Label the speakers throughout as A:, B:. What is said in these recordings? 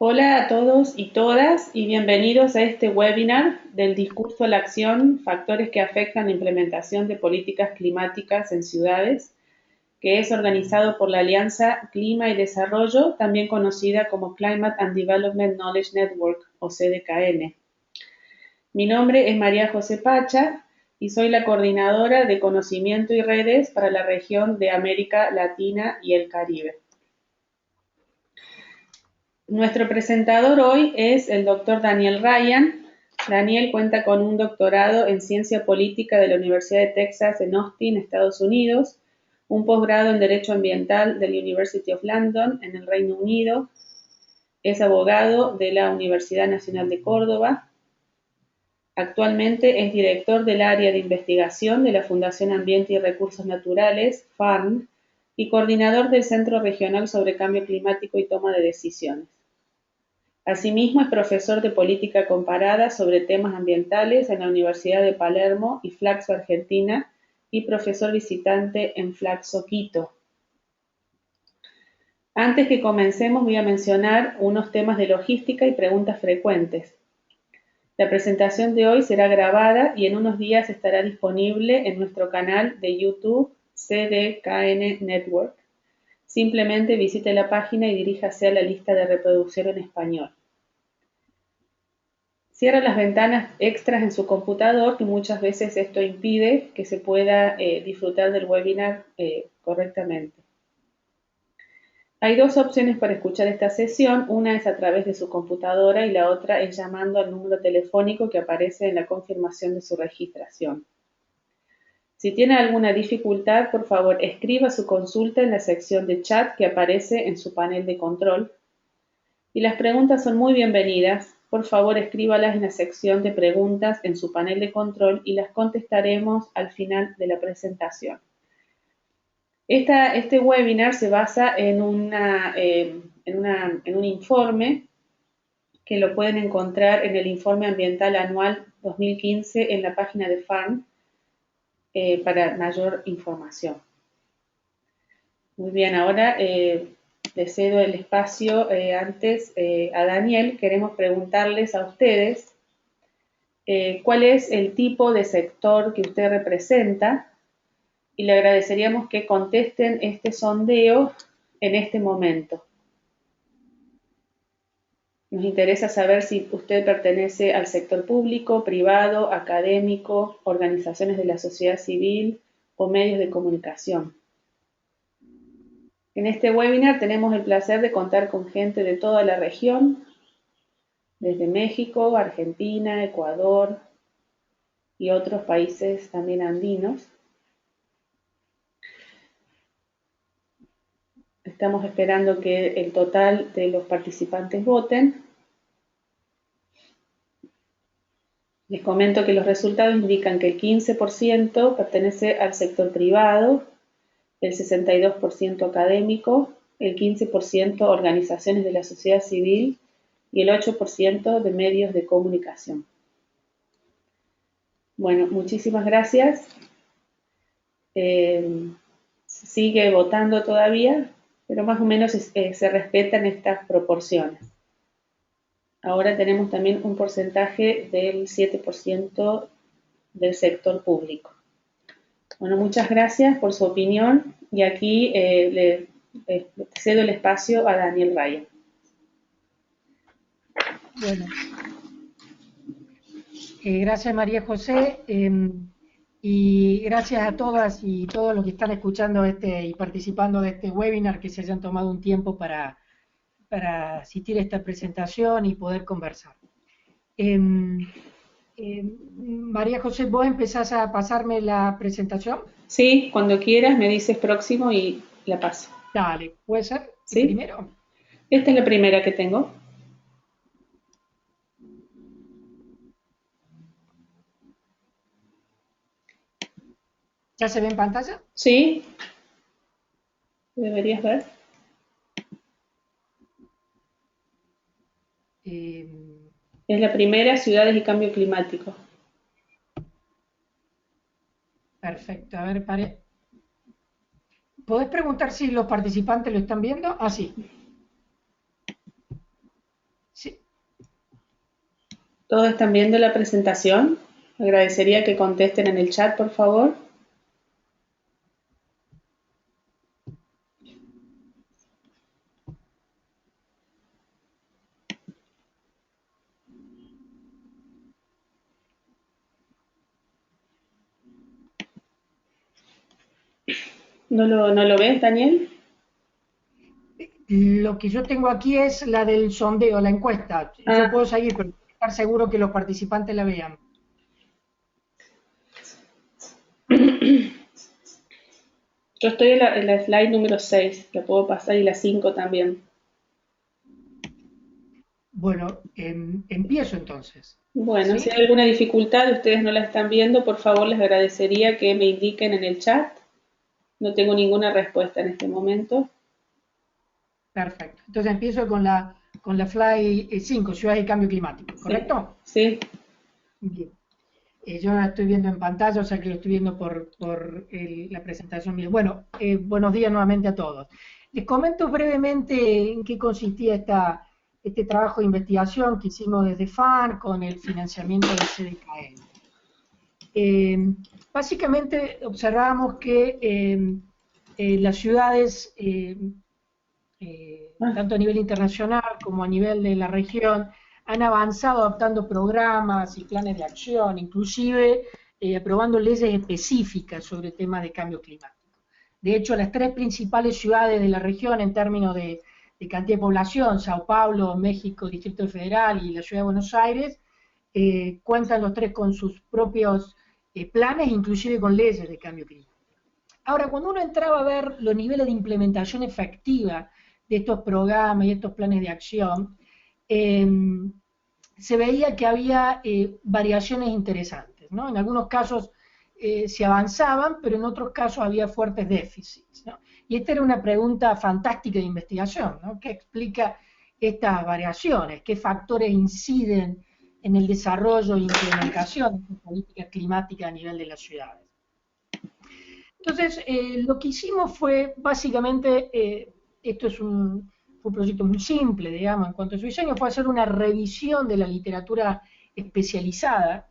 A: Hola a todos y todas y bienvenidos a este webinar del discurso a la acción, factores que afectan la implementación de políticas climáticas en ciudades, que es organizado por la Alianza Clima y Desarrollo, también conocida como Climate and Development Knowledge Network o CDKN. Mi nombre es María José Pacha y soy la coordinadora de conocimiento y redes para la región de América Latina y el Caribe. Nuestro presentador hoy es el doctor Daniel Ryan. Daniel cuenta con un doctorado en Ciencia Política de la Universidad de Texas en Austin, Estados Unidos, un posgrado en Derecho Ambiental de la University of London en el Reino Unido, es abogado de la Universidad Nacional de Córdoba. Actualmente es director del área de investigación de la Fundación Ambiente y Recursos Naturales, FARN, y coordinador del Centro Regional sobre Cambio Climático y Toma de Decisiones. Asimismo, es profesor de política comparada sobre temas ambientales en la Universidad de Palermo y Flaxo, Argentina, y profesor visitante en Flaxo, Quito. Antes que comencemos, voy a mencionar unos temas de logística y preguntas frecuentes. La presentación de hoy será grabada y en unos días estará disponible en nuestro canal de YouTube CDKN Network. Simplemente visite la página y diríjase a la lista de reproducción en español. Cierra las ventanas extras en su computador, que muchas veces esto impide que se pueda disfrutar del webinar correctamente. Hay dos opciones para escuchar esta sesión, una es a través de su computadora y la otra es llamando al número telefónico que aparece en la confirmación de su registración. Si tiene alguna dificultad, por favor, escriba su consulta en la sección de chat que aparece en su panel de control. Y las preguntas son muy bienvenidas. Por favor, escríbalas en la sección de preguntas en su panel de control y las contestaremos al final de la presentación. Este webinar se basa en un informe que lo pueden encontrar en el Informe Ambiental Anual 2015 en la página de FARN para mayor información. Muy bien, ahora le cedo el espacio antes a Daniel. Queremos preguntarles a ustedes cuál es el tipo de sector que usted representa y le agradeceríamos que contesten este sondeo en este momento. Nos interesa saber si usted pertenece al sector público, privado, académico, organizaciones de la sociedad civil o medios de comunicación. En este webinar tenemos el placer de contar con gente de toda la región, desde México, Argentina, Ecuador y otros países también andinos. Estamos esperando que el total de los participantes voten. Les comento que los resultados indican que el 15% pertenece al sector privado, el 62% académico, el 15% organizaciones de la sociedad civil y el 8% de medios de comunicación. Bueno, muchísimas gracias. Sigue votando todavía, pero más o menos se respetan estas proporciones. Ahora tenemos también un porcentaje del 7% del sector público. Bueno, muchas gracias por su opinión y aquí le cedo el espacio a Daniel Ryan.
B: Bueno, gracias María José y gracias a todas y todos los que están escuchando y participando de este webinar, que se hayan tomado un tiempo para asistir a esta presentación y poder conversar. María José, ¿vos empezás a pasarme la presentación?
A: Sí, cuando quieras me dices próximo y la paso.
B: Dale, ¿puede ser?
A: ¿Sí?
B: Primero.
A: Esta es la primera que tengo.
B: ¿Ya se ve en pantalla?
A: Sí. Deberías ver. Es la primera, ciudades y cambio climático.
B: Perfecto, a ver, ¿podés preguntar si los participantes lo están viendo? Ah, sí.
A: ¿Todos están viendo la presentación? Agradecería que contesten en el chat, por favor. ¿No lo ves, Daniel?
B: Lo que yo tengo aquí es la del sondeo, la encuesta. Yo
A: Ah,
B: puedo seguir, pero tengo que estar seguro que los participantes la vean.
A: yo estoy en la slide número 6, la puedo pasar, y la 5 también.
B: Bueno, empiezo entonces.
A: Bueno, si
B: ¿Sí?
A: hay alguna dificultad y ustedes no la están viendo, por favor les agradecería que me indiquen en el chat. No tengo ninguna respuesta en este momento.
B: Perfecto. Entonces empiezo con la Fly 5, Ciudades y Cambio Climático,
A: Sí,
B: ¿correcto?
A: sí.
B: Bien. Yo la estoy viendo en pantalla, o sea que lo estoy viendo la presentación mía. Bueno, buenos días nuevamente a todos. Les comento brevemente en qué consistía este trabajo de investigación que hicimos desde FAN con el financiamiento del CDKL. Eh, Básicamente observamos que las ciudades,
A: Ah,
B: tanto a nivel internacional como a nivel de la región, han avanzado adoptando programas y planes de acción, inclusive aprobando leyes específicas sobre temas de cambio climático. De hecho, las tres principales ciudades de la región en términos de cantidad de población, Sao Paulo, México, Distrito Federal y la Ciudad de Buenos Aires, cuentan los tres con sus propios planes, inclusive con leyes de cambio climático. Ahora, cuando uno entraba a ver los niveles de implementación efectiva de estos programas y estos planes de acción, eh, se veía que había variaciones interesantes, ¿no? En algunos casos se avanzaban, pero en otros casos había fuertes déficits, ¿no? Y esta era una pregunta fantástica de investigación, ¿no? ¿Qué explica estas variaciones? ¿Qué factores inciden en el desarrollo e implementación de políticas climáticas a nivel de las ciudades? Entonces, lo que hicimos fue básicamente, esto fue un proyecto muy simple, digamos, en cuanto a su diseño, fue hacer una revisión de la literatura especializada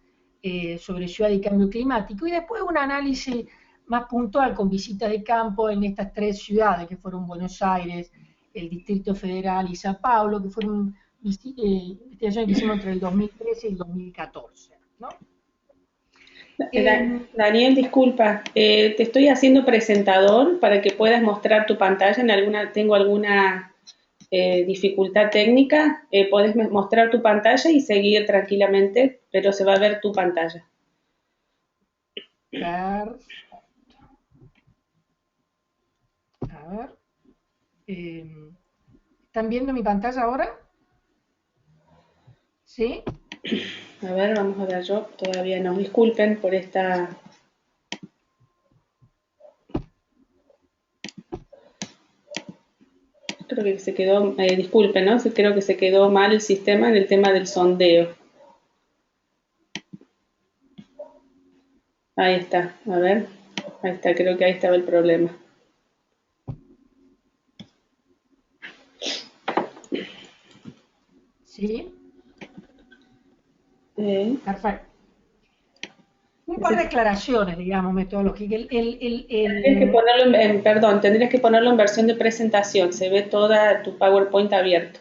B: sobre ciudad y cambio climático y después un análisis más puntual con visitas de campo en estas tres ciudades que fueron Buenos Aires, el Distrito Federal y Sao Paulo, que fueron investigaciones que hicimos entre el 2013 y el 2014, ¿no? Eh,
A: Daniel, disculpa, te estoy haciendo presentador para que puedas mostrar tu pantalla. Tengo alguna dificultad técnica. Puedes mostrar tu pantalla y seguir tranquilamente, pero se va a ver tu pantalla.
B: Perfecto. A ver. eh, ¿Están viendo mi pantalla ahora? ¿Sí?
A: A ver, vamos a ver yo. Todavía no. Disculpen por esta. Creo que se quedó, disculpen, ¿no? Creo que se quedó mal el sistema en el tema del sondeo. Ahí está, a ver. Ahí está, creo que ahí estaba el problema.
B: ¿Sí?
A: Eh,
B: Perfecto. Un par de aclaraciones, digamos, metodológicas.
A: Tendrías que ponerlo perdón, tendrías que ponerlo en versión de presentación. Se ve toda tu PowerPoint abierto.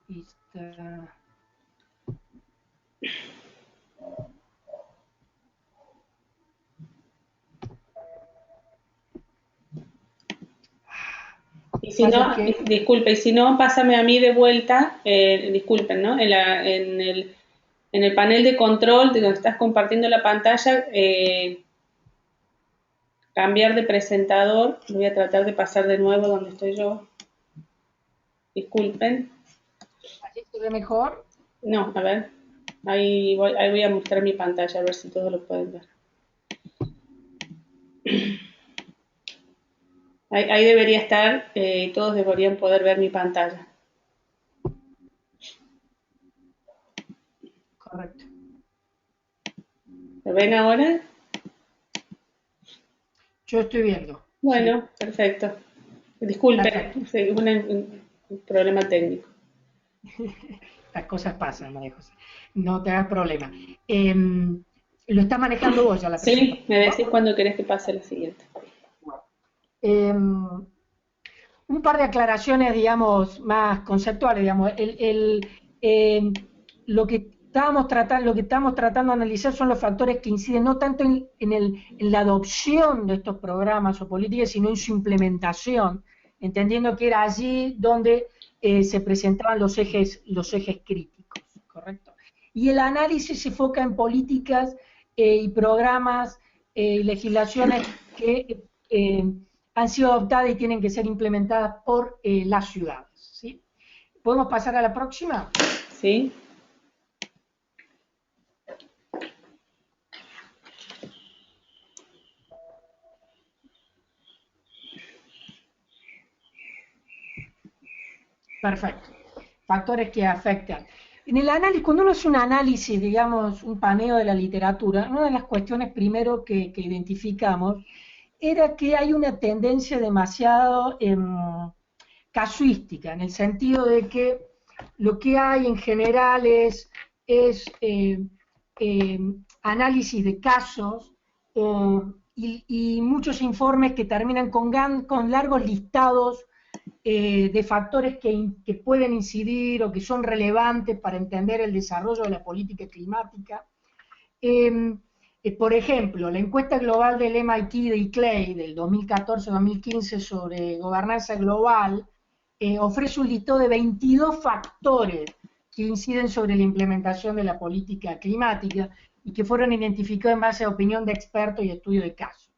B: Está-
A: Y si
B: pasa
A: no,
B: que,
A: disculpe, y si no, pásame a mí de vuelta, disculpen, ¿no? En el panel de control de donde estás compartiendo la pantalla, cambiar de presentador. Voy a tratar de pasar de nuevo donde estoy yo. Disculpen.
B: así se ve mejor.
A: No, a ver. Ahí voy a mostrar mi pantalla, a ver si todos lo pueden ver. Ahí debería estar, todos deberían poder ver mi pantalla.
B: Correcto.
A: ¿Lo ven ahora?
B: Yo estoy viendo.
A: Bueno,
B: Sí,
A: perfecto. Disculpe,
B: perfecto.
A: sí, un problema técnico.
B: Las cosas pasan, María José. No te hagas problema. Lo estás manejando vos ya la
A: Sí, me
B: presentación, ¿no?
A: decís cuándo querés que pase la siguiente.
B: Bueno. Em, un par de aclaraciones, digamos, más conceptuales, digamos. Lo que lo que estamos tratando de analizar son los factores que inciden no tanto en la adopción de estos programas o políticas, sino en su implementación, entendiendo que era allí donde se presentaban los ejes críticos, ¿correcto? Y el análisis se enfoca en políticas y programas y legislaciones que han sido adoptadas y tienen que ser implementadas por las ciudades. ¿Sí? ¿Podemos pasar a la próxima?
A: ¿Sí?
B: Perfecto. Factores que afectan. En el análisis, cuando uno hace un análisis, digamos, un paneo de la literatura, una de las cuestiones primero que identificamos era que hay una tendencia demasiado casuística, en el sentido de que lo que hay en general es análisis de casos y muchos informes que terminan con largos listados de factores que pueden incidir o que son relevantes para entender el desarrollo de la política climática. Eh, por ejemplo, la encuesta global del MIT de Clay del 2014-2015 sobre gobernanza global ofrece un listado de 22 factores que inciden sobre la implementación de la política climática y que fueron identificados en base a opinión de expertos y estudio de casos.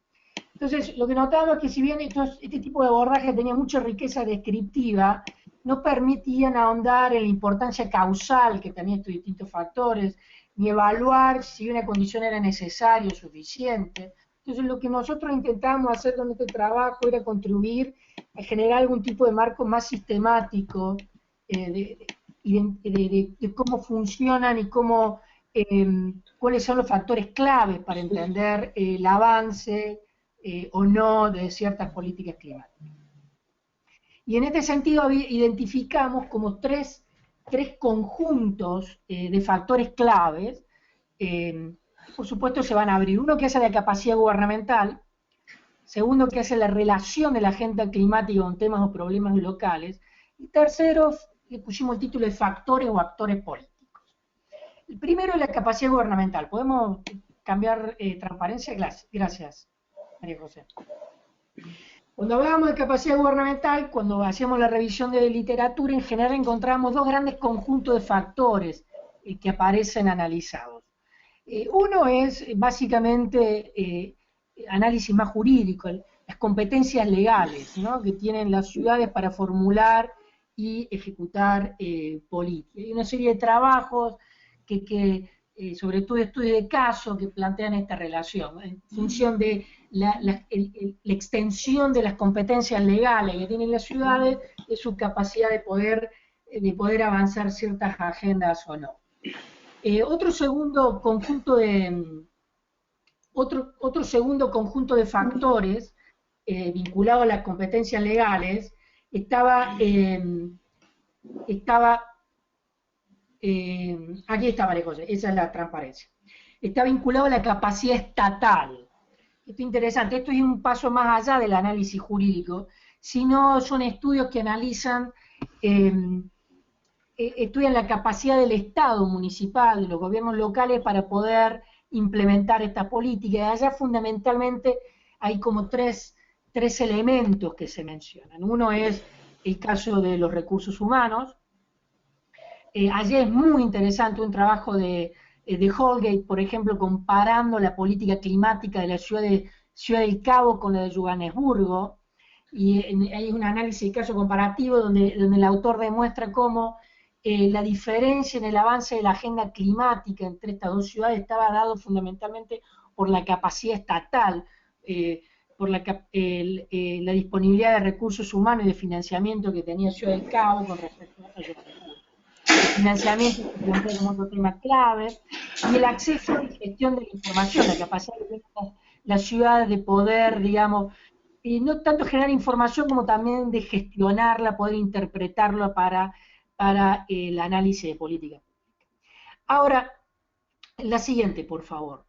B: Entonces, lo que notamos es que si bien este tipo de abordaje tenía mucha riqueza descriptiva, no permitían ahondar en la importancia causal que tenían estos distintos factores, ni evaluar si una condición era necesaria o suficiente. Entonces, lo que nosotros intentamos hacer con este trabajo era contribuir a generar algún tipo de marco más sistemático de cómo funcionan y cuáles son los factores claves para entender el avance o no de ciertas políticas climáticas. Y en este sentido identificamos como tres conjuntos de factores claves, por supuesto se van a abrir. Uno que es la capacidad gubernamental, segundo que es la relación de la agenda climática con temas o problemas locales, y tercero, le pusimos el título de factores o actores políticos. El primero es la capacidad gubernamental. ¿Podemos cambiar transparencia? Gracias, María José. Cuando hablábamos de capacidad gubernamental, cuando hacíamos la revisión de literatura, en general encontramos dos grandes conjuntos de factores que aparecen analizados. Uno es básicamente análisis más jurídico, las competencias legales, ¿no?, que tienen las ciudades para formular y ejecutar políticas. Hay una serie de trabajos sobre todo estudios de caso, que plantean esta relación, en función de la extensión de las competencias legales que tienen las ciudades, de su capacidad de poder avanzar ciertas agendas o no. Otro segundo conjunto de factores vinculado a las competencias legales estaba aquí está, María José, esa es la transparencia. Está vinculado a la capacidad estatal. Esto es interesante, esto es un paso más allá del análisis jurídico, sino son estudios que analizan, estudian la capacidad del Estado municipal, de los gobiernos locales para poder implementar esta política. Y allá fundamentalmente hay como tres elementos que se mencionan. Uno es el caso de los recursos humanos. Allí es muy interesante un trabajo de Holgate, por ejemplo, comparando la política climática de la Ciudad del Cabo con la de Johannesburgo, y hay un análisis de caso comparativo donde el autor demuestra cómo la diferencia en el avance de la agenda climática entre estas dos ciudades estaba dado fundamentalmente por la capacidad estatal, por la disponibilidad de recursos humanos y de financiamiento que tenía Ciudad del Cabo con respecto a Johannesburgo. financiamiento se plantea como otro tema clave, y el acceso y gestión de la información, la capacidad que tienen las ciudades de poder, digamos, y no tanto generar información como también de gestionarla, poder interpretarla para el análisis de política. Ahora, la siguiente, por favor.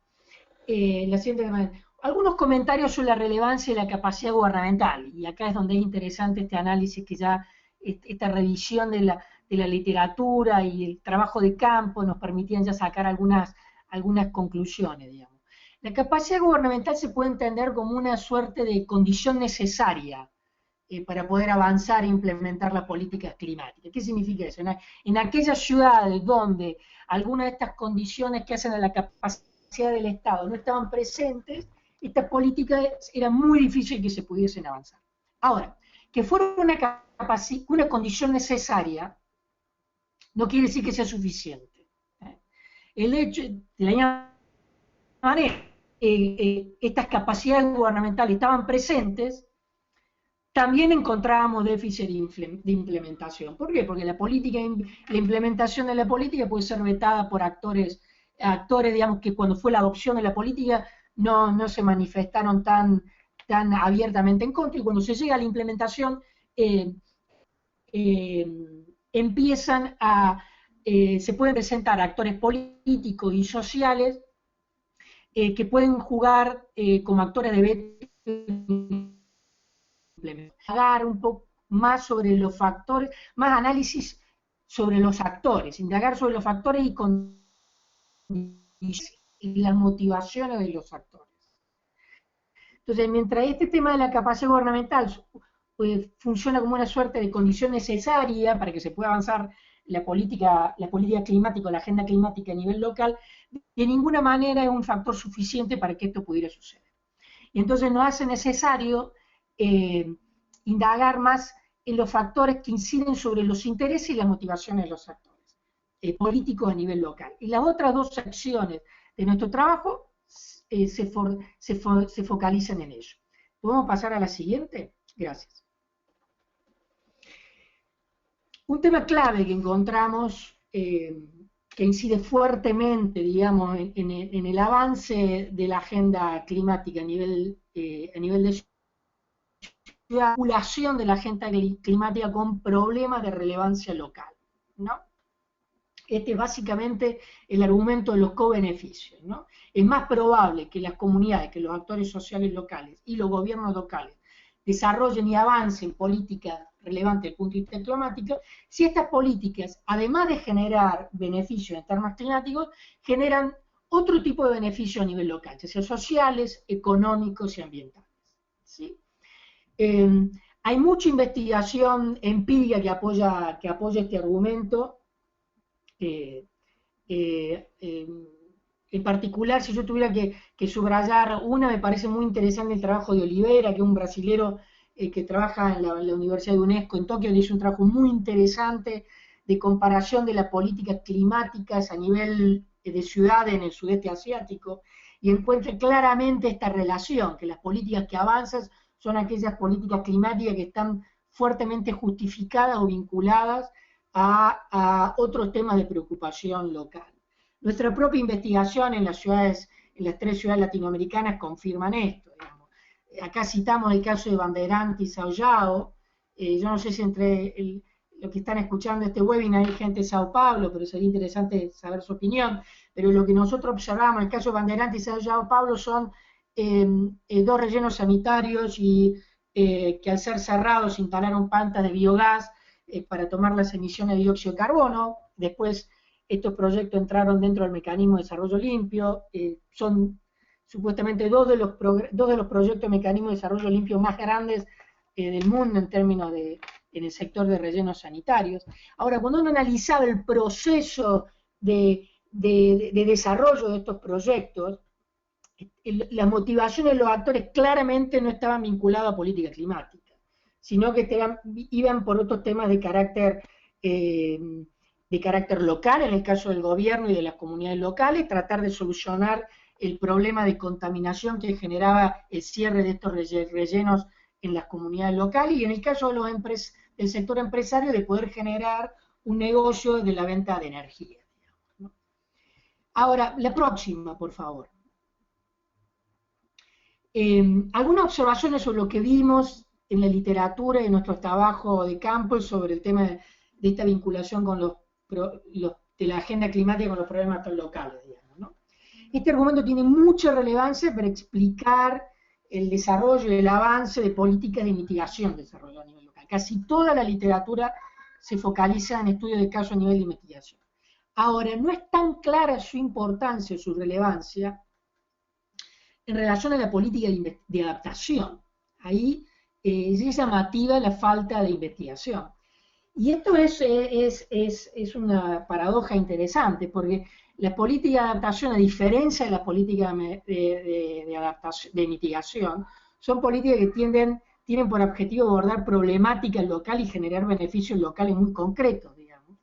B: La siguiente, algunos comentarios sobre la relevancia y la capacidad gubernamental. Y acá es donde es interesante este análisis que ya, esta revisión de la literatura y el trabajo de campo nos permitían ya sacar algunas conclusiones, digamos. La capacidad gubernamental se puede entender como una suerte de condición necesaria para poder avanzar e implementar las políticas climáticas. ¿Qué significa eso? En aquellas ciudades donde algunas de estas condiciones que hacen a la capacidad del Estado no estaban presentes, estas políticas era muy difícil que se pudiesen avanzar. Ahora, que fuera una condición necesaria no quiere decir que sea suficiente. El hecho, de la misma manera, estas capacidades gubernamentales estaban presentes, también encontrábamos déficit de implementación. ¿Por qué? Porque la implementación de la política puede ser vetada por actores, digamos, que cuando fue la adopción de la política no se manifestaron tan abiertamente en contra, y cuando se llega a la implementación se pueden presentar actores políticos y sociales que pueden jugar como actores de veto, indagar un poco más sobre los factores, más análisis sobre los actores, indagar sobre los factores y las motivaciones de los actores. Entonces, mientras este tema de la capacidad gubernamental funciona como una suerte de condición necesaria para que se pueda avanzar la política climática o la agenda climática a nivel local, de ninguna manera es un factor suficiente para que esto pudiera suceder. Y entonces nos hace necesario indagar más en los factores que inciden sobre los intereses y las motivaciones de los actores políticos a nivel local. Y las otras dos secciones de nuestro trabajo se focalizan en ello. ¿Podemos pasar a la siguiente? Gracias. Un tema clave que encontramos, que incide fuertemente, digamos, en el avance de la agenda climática a nivel de la vinculación de la agenda climática con problemas de relevancia local, ¿no? Este es básicamente el argumento de los co-beneficios, ¿no? Es más probable que las comunidades, que los actores sociales locales y los gobiernos locales desarrollen y avancen políticas relevantes desde el punto de vista climático, si estas políticas, además de generar beneficios en términos climáticos, generan otro tipo de beneficios a nivel local, ya sea sociales, económicos y ambientales, ¿sí? Hay mucha investigación empírica que apoya este argumento. En particular, si yo tuviera que subrayar una, me parece muy interesante el trabajo de Oliveira, que es un brasilero que trabaja en la Universidad de UNESCO en Tokio, que hizo un trabajo muy interesante de comparación de las políticas climáticas a nivel de ciudades en el sudeste asiático, y encuentra claramente esta relación, que las políticas que avanzan son aquellas políticas climáticas que están fuertemente justificadas o vinculadas a otros temas de preocupación local. Nuestra propia investigación en las 3 ciudades latinoamericanas confirman esto, digamos. Acá citamos el caso de Bandeirante y São João. Yo no sé si entre los que están escuchando este webinar hay gente de Sao Paulo, pero sería interesante saber su opinión. Pero lo que nosotros observamos en el caso de Bandeirante y São João Paulo son 2 rellenos sanitarios que al ser cerrados instalaron plantas de biogás para tomar las emisiones de dióxido de carbono. Después estos proyectos entraron dentro del mecanismo de desarrollo limpio, son supuestamente dos de los proyectos de mecanismo de desarrollo limpio más grandes del mundo en términos en el sector de rellenos sanitarios. Ahora, cuando uno analizaba el proceso de desarrollo de estos proyectos, las motivaciones de los actores claramente no estaban vinculadas a política climática, sino que iban por otros temas de carácter local, en el caso del gobierno y de las comunidades locales, tratar de solucionar el problema de contaminación que generaba el cierre de estos rellenos en las comunidades locales, y en el caso de del sector empresario, de poder generar un negocio de la venta de energía, digamos, ¿no? Ahora, la próxima, por favor. Algunas observaciones sobre lo que vimos en la literatura y en nuestro trabajo de campo sobre el tema de esta vinculación con de la agenda climática con los problemas locales, digamos, ¿no? Este argumento tiene mucha relevancia para explicar el desarrollo y el avance de políticas de mitigación de desarrollo a nivel local. Casi toda la literatura se focaliza en estudios de caso a nivel de investigación. Ahora, no es tan clara su importancia o su relevancia en relación a la política de adaptación. Ahí es llamativa la falta de investigación. Y esto es una paradoja interesante, porque la política de adaptación, a diferencia de la política de mitigación, son políticas que tienen por objetivo abordar problemáticas locales y generar beneficios locales muy concretos, digamos.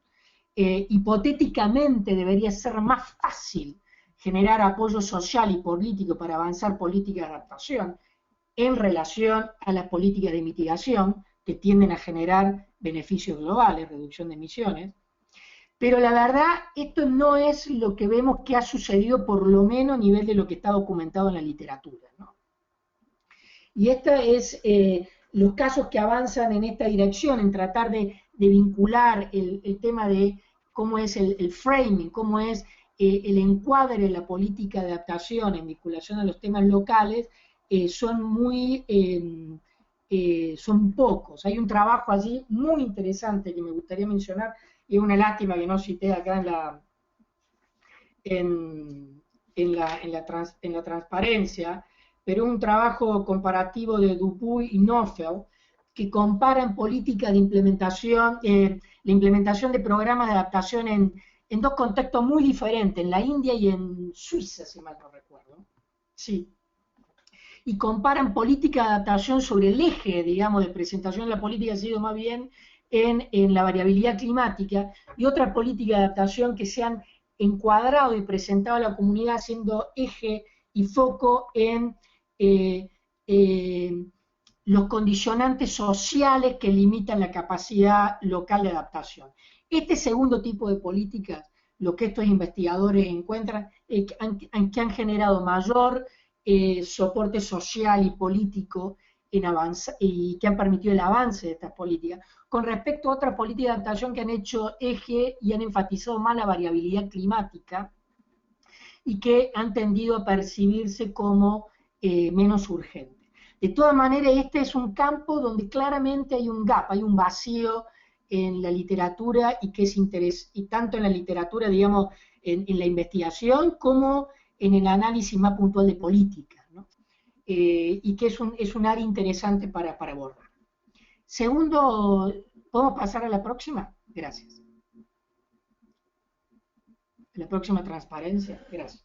B: Hipotéticamente debería ser más fácil generar apoyo social y político para avanzar políticas de adaptación en relación a las políticas de mitigación que tienden a generar beneficios globales, reducción de emisiones. Pero la verdad, esto no es lo que vemos que ha sucedido, por lo menos a nivel de lo que está documentado en la literatura, ¿no? Y esta es los casos que avanzan en esta dirección, en tratar de vincular el tema de cómo es el framing, cómo es el encuadre de la política de adaptación en vinculación a los temas locales, son pocos. Hay un trabajo allí muy interesante que me gustaría mencionar, y es una lástima que no cité acá en la transparencia, pero un trabajo comparativo de Dupuy y Neufeld, que comparan políticas de implementación, la implementación de programas de adaptación en dos contextos muy diferentes, en la India y en Suiza, si mal no recuerdo. Sí. Y comparan política de adaptación sobre el eje, digamos, de presentación de la política ha sido más bien en la variabilidad climática, y otra política de adaptación que se han encuadrado y presentado a la comunidad siendo eje y foco en los condicionantes sociales que limitan la capacidad local de adaptación. Este segundo tipo de políticas, lo que estos investigadores encuentran, que han generado mayor soporte social y político y que han permitido el avance de estas políticas, con respecto a otras políticas de adaptación que han hecho eje y han enfatizado más la variabilidad climática y que han tendido a percibirse como menos urgentes. De todas maneras, este es un campo donde claramente hay un gap, hay un vacío en la literatura y que y tanto en la literatura, digamos, en la investigación como en el análisis más puntual de política, ¿no? Y que es un área interesante para abordar. Segundo, ¿podemos pasar a la próxima? Gracias. La próxima transparencia, gracias.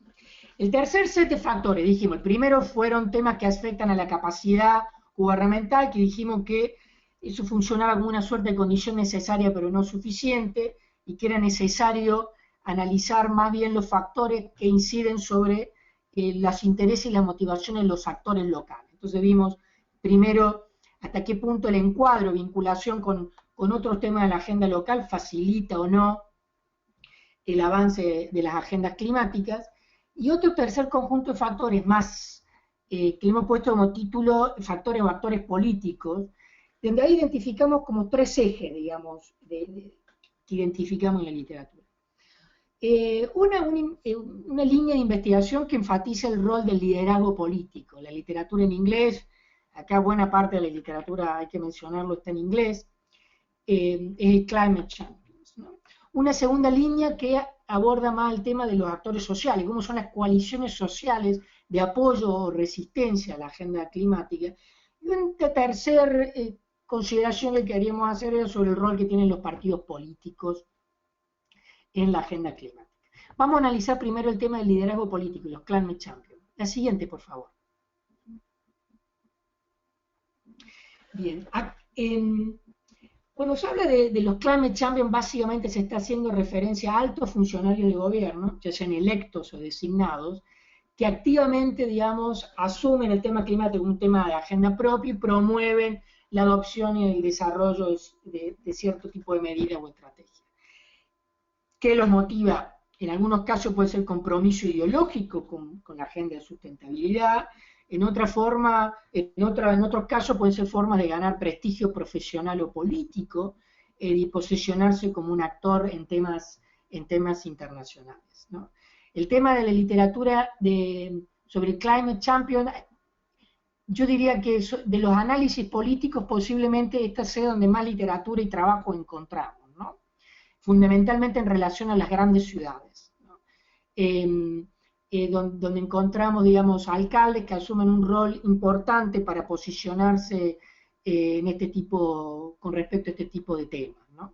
B: El tercer set de factores, dijimos, el primero fueron temas que afectan a la capacidad gubernamental, que dijimos que eso funcionaba como una suerte de condición necesaria pero no suficiente, y que era necesario analizar más bien los factores que inciden sobre los intereses y las motivaciones de los actores locales. Entonces vimos primero hasta qué punto el encuadro, vinculación con otros temas de la agenda local facilita o no el avance de las agendas climáticas, y otro tercer conjunto de factores más que hemos puesto como título factores o actores políticos, donde ahí identificamos como tres ejes, digamos, que identificamos en la literatura. Una línea de investigación que enfatiza el rol del liderazgo político. La literatura en inglés, acá buena parte de la literatura, hay que mencionarlo, está en inglés, es el Climate Champions, ¿no? Una segunda línea que aborda más el tema de los actores sociales, cómo son las coaliciones sociales de apoyo o resistencia a la agenda climática. Y una tercera consideración que queríamos hacer era sobre el rol que tienen los partidos políticos en la agenda climática. Vamos a analizar primero el tema del liderazgo político y los Climate Champions. La siguiente, por favor. Bien. Cuando se habla de los Climate Champions, básicamente se está haciendo referencia a altos funcionarios de gobierno, ya sean electos o designados, que activamente, digamos, asumen el tema climático como un tema de agenda propia y promueven la adopción y el desarrollo de cierto tipo de medidas o estrategias. ¿Qué los motiva? En algunos casos puede ser compromiso ideológico con la agenda de sustentabilidad, en otros casos pueden ser formas de ganar prestigio profesional o político y posicionarse como un actor en temas internacionales, ¿no? El tema de la literatura sobre Climate Champion, yo diría que de los análisis políticos posiblemente esta sea donde más literatura y trabajo encontramos, ¿no? Fundamentalmente en relación a las grandes ciudades, ¿no? Donde encontramos, digamos, alcaldes que asumen un rol importante para posicionarse en este tipo, con respecto a este tipo de temas, ¿no?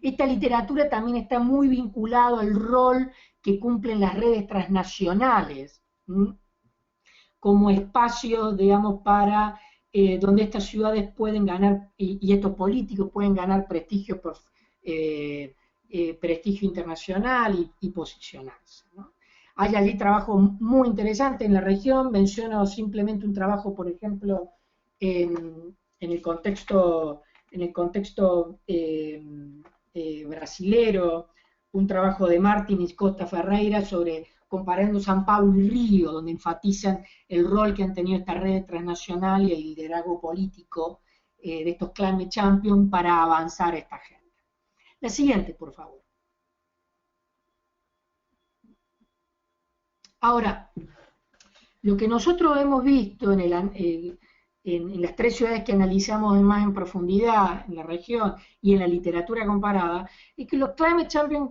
B: Esta literatura también está muy vinculada al rol que cumplen las redes transnacionales, ¿no? Como espacio, digamos, para donde estas ciudades pueden ganar, y estos políticos pueden ganar prestigio, prestigio internacional y posicionarse, ¿no? Hay allí trabajo muy interesante en la región, menciono simplemente un trabajo, por ejemplo, en el contexto brasilero, un trabajo de Martins Costa Ferreira comparando San Pablo y Río, donde enfatizan el rol que han tenido esta red transnacional y el liderazgo político de estos Climate Champions para avanzar esta agenda. La siguiente, por favor. Ahora, lo que nosotros hemos visto en las 3 ciudades que analizamos más en profundidad en la región y en la literatura comparada, es que los Climate Champions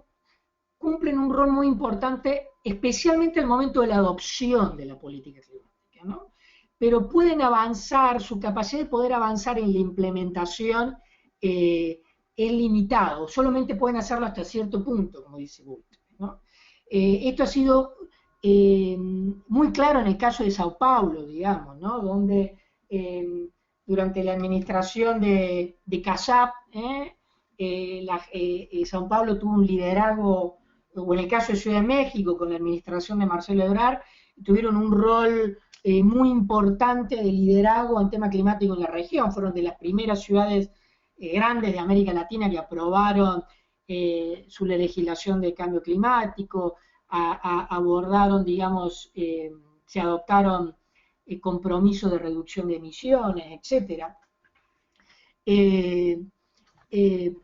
B: cumplen un rol muy importante, especialmente en el momento de la adopción de la política climática, ¿no? Pero pueden avanzar, su capacidad de poder avanzar en la implementación es limitado, solamente pueden hacerlo hasta cierto punto, como dice Bultmann, ¿no? Esto ha sido muy claro en el caso de Sao Paulo, digamos, ¿no? Donde durante la administración de Kassab, Sao Paulo tuvo un liderazgo, o en el caso de Ciudad de México, con la administración de Marcelo Ebrard, tuvieron un rol muy importante de liderazgo en tema climático en la región, fueron de las primeras ciudades grandes de América Latina que aprobaron su legislación de cambio climático, abordaron, digamos, se adoptaron compromisos de reducción de emisiones, etc.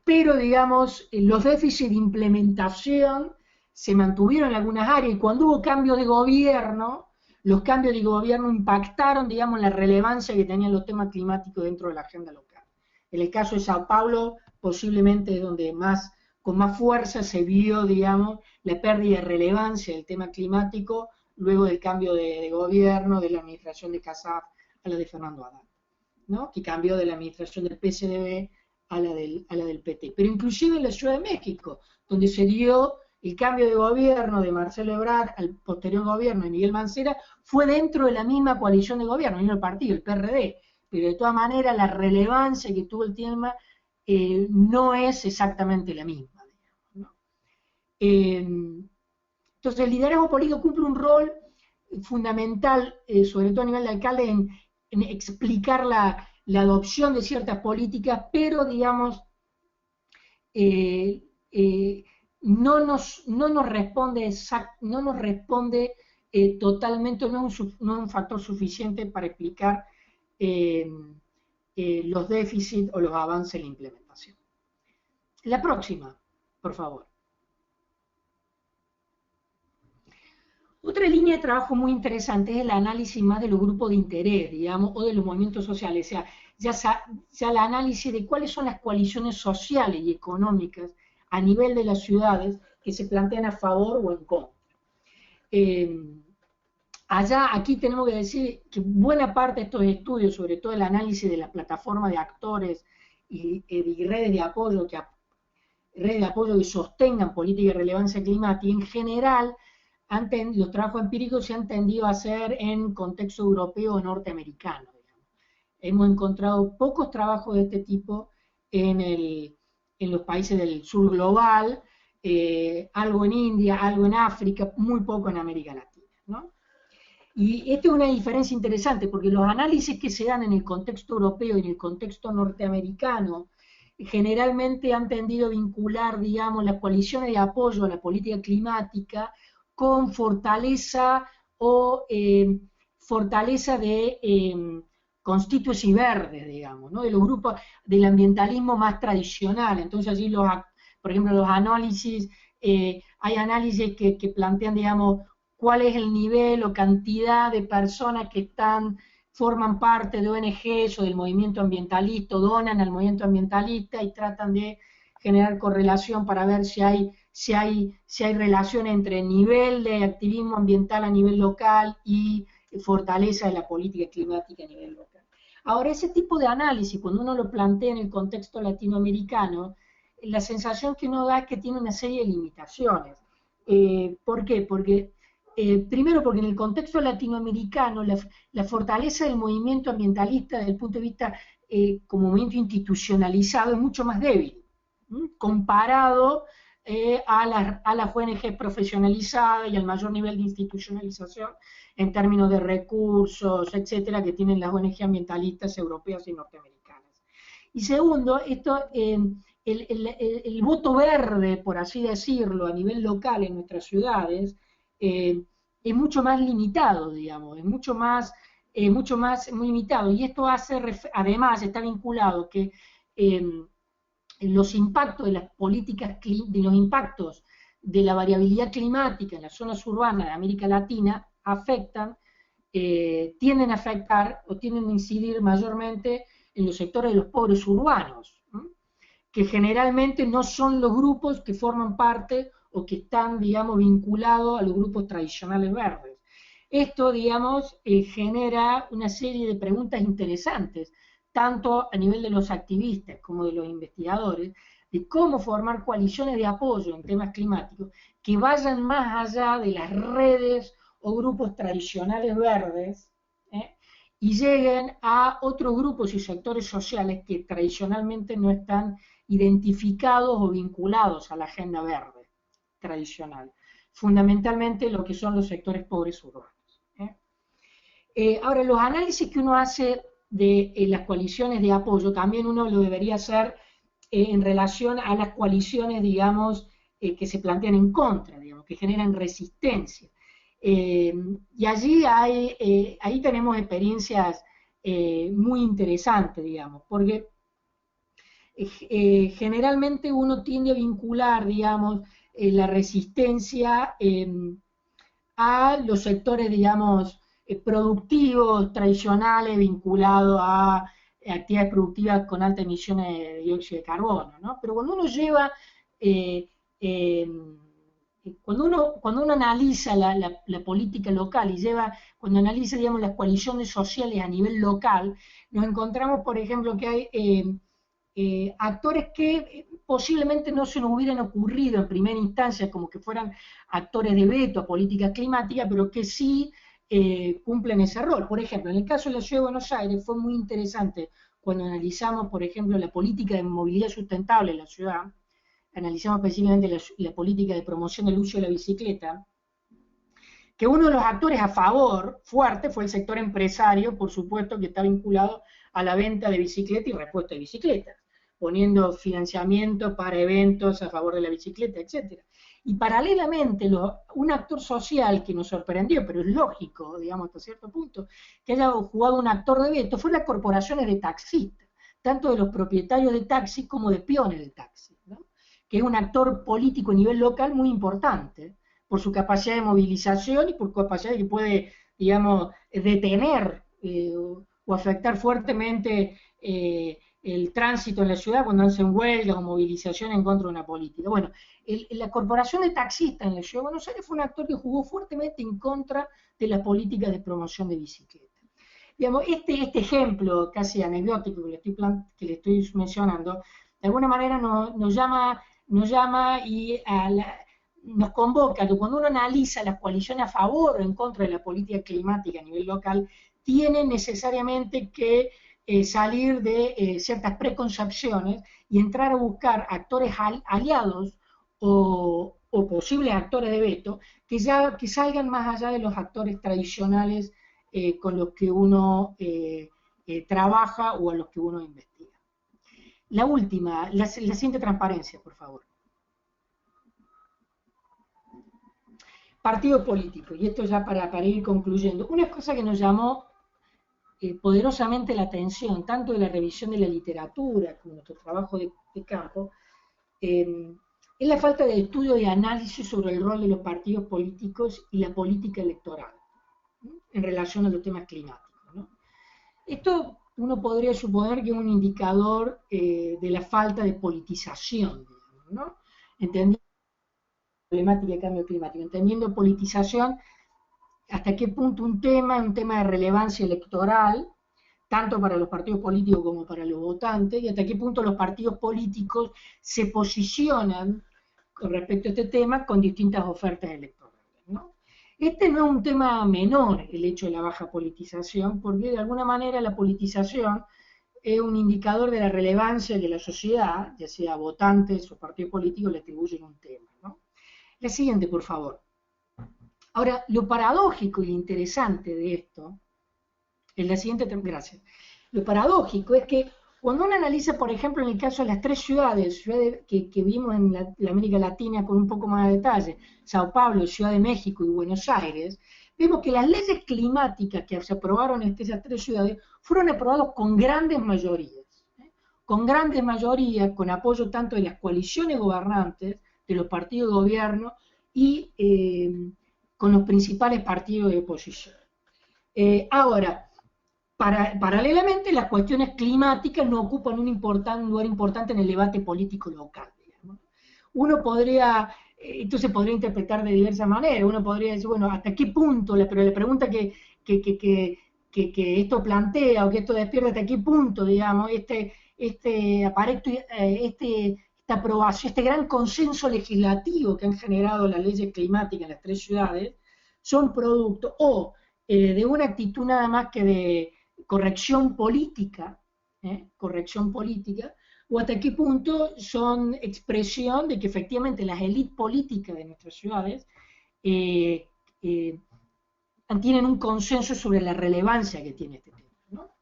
B: Pero, digamos, los déficits de implementación se mantuvieron en algunas áreas y cuando hubo cambio de gobierno, los cambios de gobierno impactaron, digamos, la relevancia que tenían los temas climáticos dentro de la agenda local. En el caso de Sao Paulo, posiblemente es donde con más fuerza se vio, digamos, la pérdida de relevancia del tema climático luego del cambio de gobierno de la administración de Kassab a la de Fernando Haddad, ¿no? Que cambió de la administración del PSDB a la del PT. Pero inclusive en la Ciudad de México, donde se dio el cambio de gobierno de Marcelo Ebrard al posterior gobierno de Miguel Mancera, fue dentro de la misma coalición de gobierno, el mismo partido, el PRD, pero de todas maneras la relevancia que tuvo el tema no es exactamente la misma, digamos, ¿no? Entonces el liderazgo político cumple un rol fundamental, sobre todo a nivel de alcalde, en explicar la adopción de ciertas políticas, pero digamos no nos responde totalmente, no es un factor suficiente para explicar los déficits o los avances en la implementación. La próxima, por favor. Otra línea de trabajo muy interesante es el análisis más de los grupos de interés, digamos, o de los movimientos sociales, o sea, ya sea el análisis de cuáles son las coaliciones sociales y económicas a nivel de las ciudades que se plantean a favor o en contra. Aquí tenemos que decir que buena parte de estos estudios, sobre todo el análisis de la plataforma de actores y redes de apoyo que sostengan política de relevancia climática, en general, los trabajos empíricos se han tendido a hacer en contexto europeo o norteamericano, digamos. Hemos encontrado pocos trabajos de este tipo en los países del sur global, algo en India, algo en África, muy poco en América Latina, ¿no? Y esta es una diferencia interesante, porque los análisis que se dan en el contexto europeo y en el contexto norteamericano generalmente han tendido a vincular, digamos, las coaliciones de apoyo a la política climática con fortaleza o fortaleza de constituency verdes, digamos, ¿no? De los grupos del ambientalismo más tradicional. Entonces allí, por ejemplo, los análisis, hay análisis que plantean, digamos, cuál es el nivel o cantidad de personas que forman parte de ONGs o del movimiento ambientalista, o donan al movimiento ambientalista y tratan de generar correlación para ver si hay relación entre nivel de activismo ambiental a nivel local y fortaleza de la política climática a nivel local. Ahora, ese tipo de análisis, cuando uno lo plantea en el contexto latinoamericano, la sensación que uno da es que tiene una serie de limitaciones. ¿Por qué? Porque primero, porque en el contexto latinoamericano la fortaleza del movimiento ambientalista desde el punto de vista como movimiento institucionalizado es mucho más débil, comparado a las ONG profesionalizadas y al mayor nivel de institucionalización en términos de recursos, etcétera, que tienen las ONG ambientalistas europeas y norteamericanas. Y segundo, el voto verde, por así decirlo, a nivel local en nuestras ciudades, es mucho más limitado, digamos, es mucho más muy limitado. Y esto además, está vinculado que los impactos de las políticas, de los impactos de la variabilidad climática en las zonas urbanas de América Latina tienden a afectar o tienden a incidir mayormente en los sectores de los pobres urbanos, que generalmente no son los grupos que forman parte o que están, digamos, vinculados a los grupos tradicionales verdes. Esto, digamos, genera una serie de preguntas interesantes, tanto a nivel de los activistas como de los investigadores, de cómo formar coaliciones de apoyo en temas climáticos que vayan más allá de las redes o grupos tradicionales verdes, y lleguen a otros grupos y sectores sociales que tradicionalmente no están identificados o vinculados a la agenda verde tradicional, fundamentalmente lo que son los sectores pobres urbanos. Ahora, los análisis que uno hace de las coaliciones de apoyo, también uno lo debería hacer en relación a las coaliciones, digamos, que se plantean en contra, digamos, que generan resistencia. Y allí ahí tenemos experiencias muy interesantes, digamos, porque generalmente uno tiende a vincular, digamos, la resistencia a los sectores, digamos, productivos, tradicionales, vinculados a actividades productivas con altas emisiones de dióxido de carbono, ¿no? Pero cuando uno lleva, cuando uno analiza la política local y cuando analiza, digamos, las coaliciones sociales a nivel local, nos encontramos, por ejemplo, que hay actores que posiblemente no se nos hubieran ocurrido en primera instancia como que fueran actores de veto a políticas climáticas, pero que sí cumplen ese rol. Por ejemplo, en el caso de la Ciudad de Buenos Aires fue muy interesante cuando analizamos, por ejemplo, la política de movilidad sustentable en la ciudad, analizamos específicamente la política de promoción del uso de la bicicleta, que uno de los actores a favor fuerte fue el sector empresario, por supuesto, que está vinculado a la venta de bicicletas y repuesto de bicicletas, poniendo financiamiento para eventos a favor de la bicicleta, etc. Y paralelamente, un actor social que nos sorprendió, pero es lógico, digamos, hasta cierto punto, que haya jugado un actor de veto, fue las corporaciones de taxistas, tanto de los propietarios de taxis como de peones de taxis, ¿no? Que es un actor político a nivel local muy importante, por su capacidad de movilización y por capacidad que puede, digamos, detener o afectar fuertemente el tránsito en la ciudad cuando hacen huelgas o movilización en contra de una política. Bueno, la corporación de taxistas en la Ciudad de Buenos Aires fue un actor que jugó fuertemente en contra de las políticas de promoción de bicicletas. Digamos, este ejemplo casi anecdótico que le estoy mencionando, de alguna manera nos llama y nos convoca que cuando uno analiza las coaliciones a favor o en contra de la política climática a nivel local, tiene necesariamente que salir de ciertas preconcepciones y entrar a buscar actores aliados o posibles actores de veto que salgan más allá de los actores tradicionales con los que uno trabaja o a los que uno investiga. La última, la siguiente transparencia, por favor. Partido político, y esto ya para ir concluyendo. Una cosa que nos llamó poderosamente la atención, tanto de la revisión de la literatura como nuestro trabajo de campo, es la falta de estudio y análisis sobre el rol de los partidos políticos y la política electoral, ¿no?, en relación a los temas climáticos, ¿no? Esto uno podría suponer que es un indicador de la falta de politización, digamos, ¿no? Entendiendo la problemática de cambio climático, entendiendo politización, hasta qué punto un tema de relevancia electoral, tanto para los partidos políticos como para los votantes, y hasta qué punto los partidos políticos se posicionan con respecto a este tema con distintas ofertas electorales, ¿no? Este no es un tema menor, el hecho de la baja politización, porque de alguna manera la politización es un indicador de la relevancia que la sociedad, ya sea votantes o partidos políticos, le atribuyen un tema, ¿no? La siguiente, por favor. Ahora, lo paradójico y interesante de esto, en la siguiente, gracias, lo paradójico es que cuando uno analiza, por ejemplo, en el caso de las tres ciudades que vimos en la América Latina con un poco más de detalle, Sao Paulo, Ciudad de México y Buenos Aires, vemos que las leyes climáticas que se aprobaron en esas tres ciudades fueron aprobadas con grandes mayorías, con apoyo tanto de las coaliciones gobernantes, de los partidos de gobierno y con los principales partidos de oposición. Ahora, paralelamente, las cuestiones climáticas no ocupan un lugar importante en el debate político local, digamos. Uno podría, esto se podría interpretar de diversas maneras, uno podría decir, bueno, ¿hasta qué punto? Pero la pregunta que esto plantea o que esto despierta, ¿hasta qué punto, digamos, esta aprobación, este gran consenso legislativo que han generado las leyes climáticas en las tres ciudades, son producto de una actitud nada más que de corrección política, o hasta qué punto son expresión de que efectivamente las élites políticas de nuestras ciudades tienen un consenso sobre la relevancia que tiene este tema, ¿no?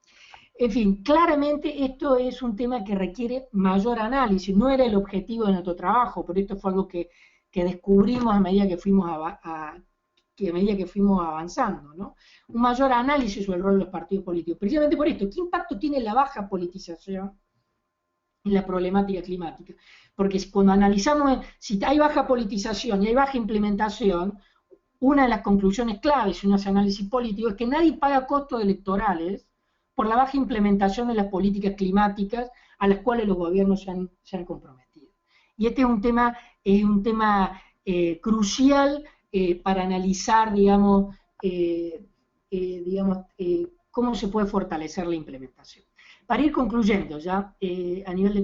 B: En fin, claramente esto es un tema que requiere mayor análisis, no era el objetivo de nuestro trabajo, pero esto fue algo que descubrimos a medida que fuimos avanzando, ¿no? Un mayor análisis sobre el rol de los partidos políticos. Precisamente por esto, ¿qué impacto tiene la baja politización en la problemática climática? Porque cuando analizamos si hay baja politización y hay baja implementación, una de las conclusiones claves en ese análisis político es que nadie paga costos electorales por la baja implementación de las políticas climáticas a las cuales los gobiernos se han comprometido. Y este es un tema crucial para analizar, digamos, cómo se puede fortalecer la implementación. Para ir concluyendo, ya a nivel de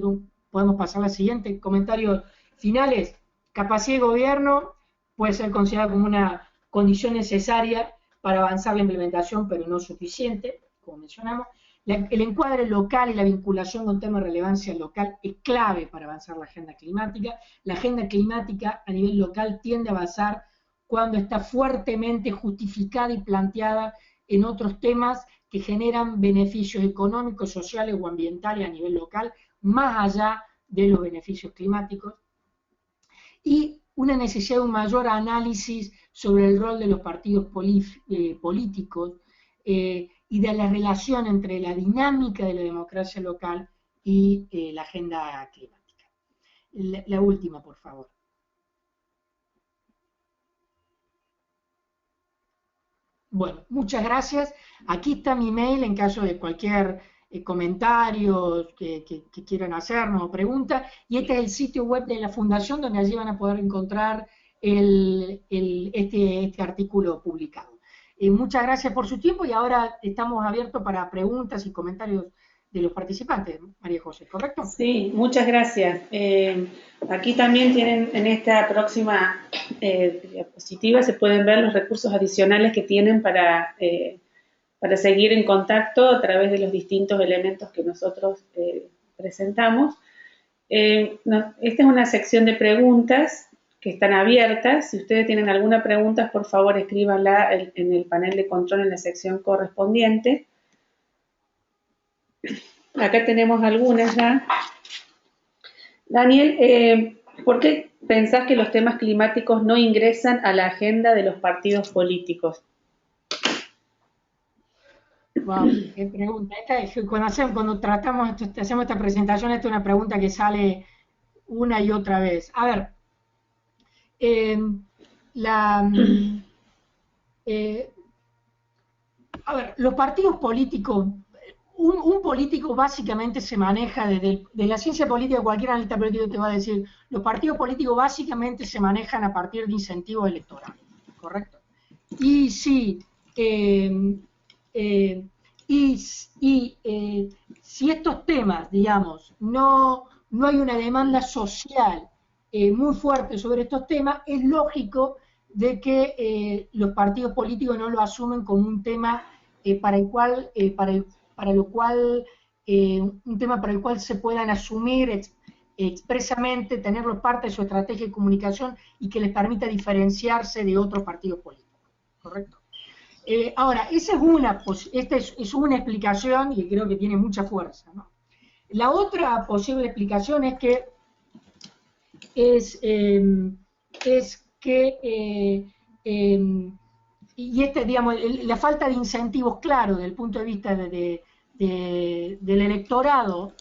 B: podemos pasar a la siguiente, comentarios finales. Capacidad de gobierno puede ser considerada como una condición necesaria para avanzar la implementación, pero no suficiente, como mencionamos. El encuadre local y la vinculación con temas de relevancia local es clave para avanzar la agenda climática. La agenda climática a nivel local tiende a avanzar cuando está fuertemente justificada y planteada en otros temas que generan beneficios económicos, sociales o ambientales a nivel local, más allá de los beneficios climáticos. Y una necesidad de un mayor análisis sobre el rol de los partidos políticos y de la relación entre la dinámica de la democracia local y la agenda climática. La última, por favor. Bueno, muchas gracias. Aquí está mi mail en caso de cualquier comentario que quieran hacernos o pregunta. Y este es el sitio web de la Fundación donde allí van a poder encontrar este artículo publicado. Muchas gracias por su tiempo y ahora estamos abiertos para preguntas y comentarios de los participantes. María José, ¿correcto?
A: Sí, muchas gracias. Aquí también tienen en esta próxima diapositiva, se pueden ver los recursos adicionales que tienen para seguir en contacto a través de los distintos elementos que nosotros presentamos. Esta es una sección de preguntas que están abiertas. Si ustedes tienen alguna pregunta, por favor escríbanla en el panel de control en la sección correspondiente. Acá tenemos algunas ya. Daniel, ¿por qué pensás que los temas climáticos no ingresan a la agenda de los partidos políticos?
B: Wow, qué pregunta. Cuando tratamos, hacemos esta presentación, esta es una pregunta que sale una y otra vez. A ver, eh, la, eh, los partidos políticos, un político básicamente se maneja de la ciencia política, cualquier analista político te va a decir, los partidos políticos básicamente se manejan a partir de incentivos electorales, ¿correcto? Y si, eh, eh, si estos temas, digamos, no hay una demanda social muy fuerte sobre estos temas, es lógico de que los partidos políticos no lo asumen como un tema para el cual, para lo cual, un tema para el cual se puedan asumir expresamente, tenerlo parte de su estrategia de comunicación y que les permita diferenciarse de otros partidos políticos, ¿correcto? Ahora, esta es una explicación y creo que tiene mucha fuerza, ¿no? La otra posible explicación es que es, es que y digamos, la falta de incentivos claros desde el punto de vista del electorado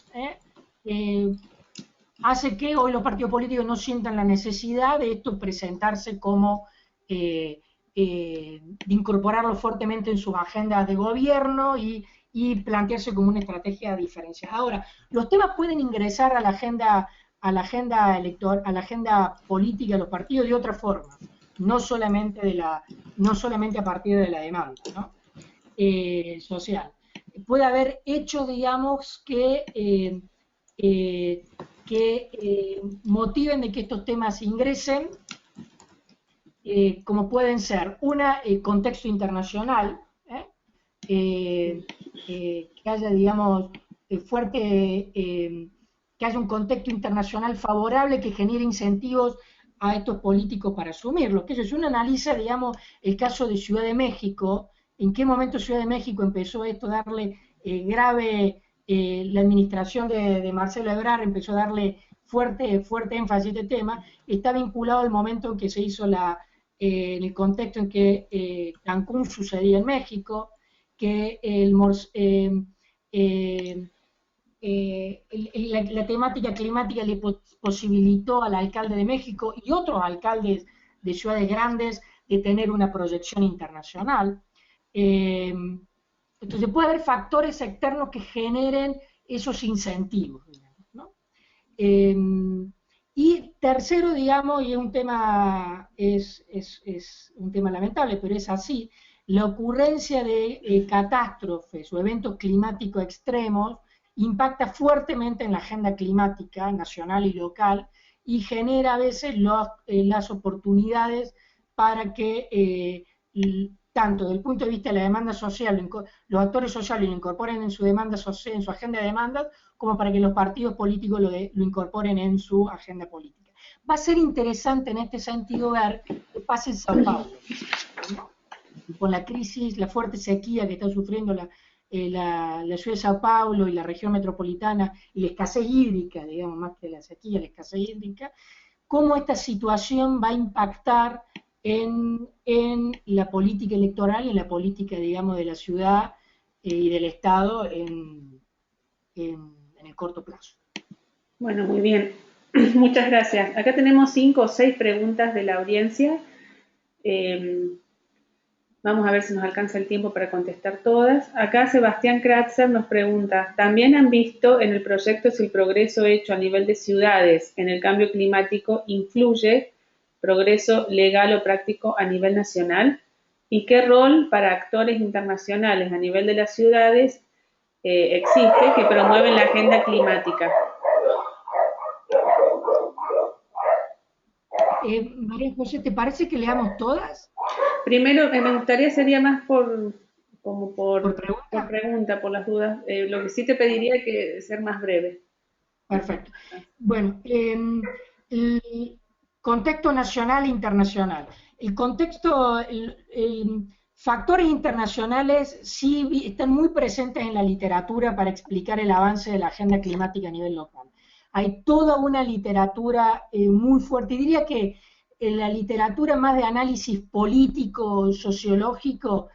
B: hace que hoy los partidos políticos no sientan la necesidad de esto presentarse como de incorporarlo fuertemente en sus agendas de gobierno y plantearse como una estrategia diferenciada. Ahora, los temas pueden ingresar a la agenda electoral, a la agenda política de los partidos de otra forma, no solamente no solamente a partir de la demanda, ¿no? Social. Puede haber hechos, digamos, que motiven de que estos temas ingresen, como pueden ser contexto internacional, que haya, digamos, que haya un contexto internacional favorable que genere incentivos a estos políticos para asumirlo. Que si uno analiza, digamos, el caso de Ciudad de México, en qué momento Ciudad de México empezó esto a darle la administración de Marcelo Ebrard empezó a darle fuerte énfasis a este tema, está vinculado al momento en que se hizo en el contexto en que Cancún sucedía en México, que la temática climática le posibilitó al alcalde de México y otros alcaldes de ciudades grandes de tener una proyección internacional. Entonces puede haber factores externos que generen esos incentivos, digamos, ¿no? Y tercero, digamos, y es un tema lamentable, pero es así, la ocurrencia de catástrofes o eventos climáticos extremos impacta fuertemente en la agenda climática nacional y local y genera a veces las oportunidades para que tanto desde el punto de vista de la demanda social, los actores sociales lo incorporen en su demanda social, en su agenda de demandas, como para que los partidos políticos lo incorporen en su agenda política. Va a ser interesante en este sentido ver qué pasa en Sao Paulo, ¿no? Con la crisis, la fuerte sequía que está sufriendo la ciudad de Sao Paulo y la región metropolitana y la escasez hídrica, digamos, más que la sequía, la escasez hídrica, cómo esta situación va a impactar en la política electoral y en la política, digamos, de la ciudad y del Estado en el corto plazo.
A: Bueno, muy bien. Muchas gracias. Acá tenemos 5 o 6 preguntas de la audiencia. Vamos a ver si nos alcanza el tiempo para contestar todas. Acá Sebastián Kratzer nos pregunta, ¿también han visto en el proyecto si el progreso hecho a nivel de ciudades en el cambio climático influye progreso legal o práctico a nivel nacional? ¿Y qué rol para actores internacionales a nivel de las ciudades existe que promueven la agenda climática?
B: María José, ¿te parece que leamos todas?
A: Primero, me gustaría sería más por
B: pregunta,
A: por las dudas. Lo que sí te pediría es que ser más breve.
B: Perfecto. Bueno, el contexto nacional e internacional. El contexto factores internacionales sí están muy presentes en la literatura para explicar el avance de la agenda climática a nivel local. Hay toda una literatura muy fuerte, y diría que en la literatura más de análisis político, sociológico,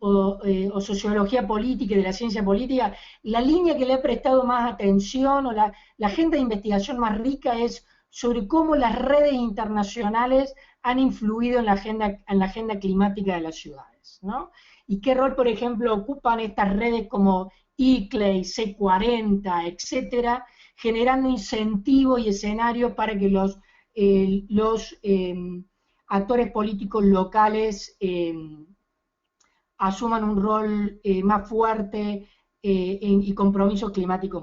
B: o sociología política y de la ciencia política, la línea que le he prestado más atención o la agenda de investigación más rica es sobre cómo las redes internacionales han influido en la agenda climática de las ciudades, ¿no? Y qué rol, por ejemplo, ocupan estas redes como ICLEI, C40, etcétera, generando incentivos y escenarios para que los actores políticos locales asuman un rol más fuerte y compromisos climáticos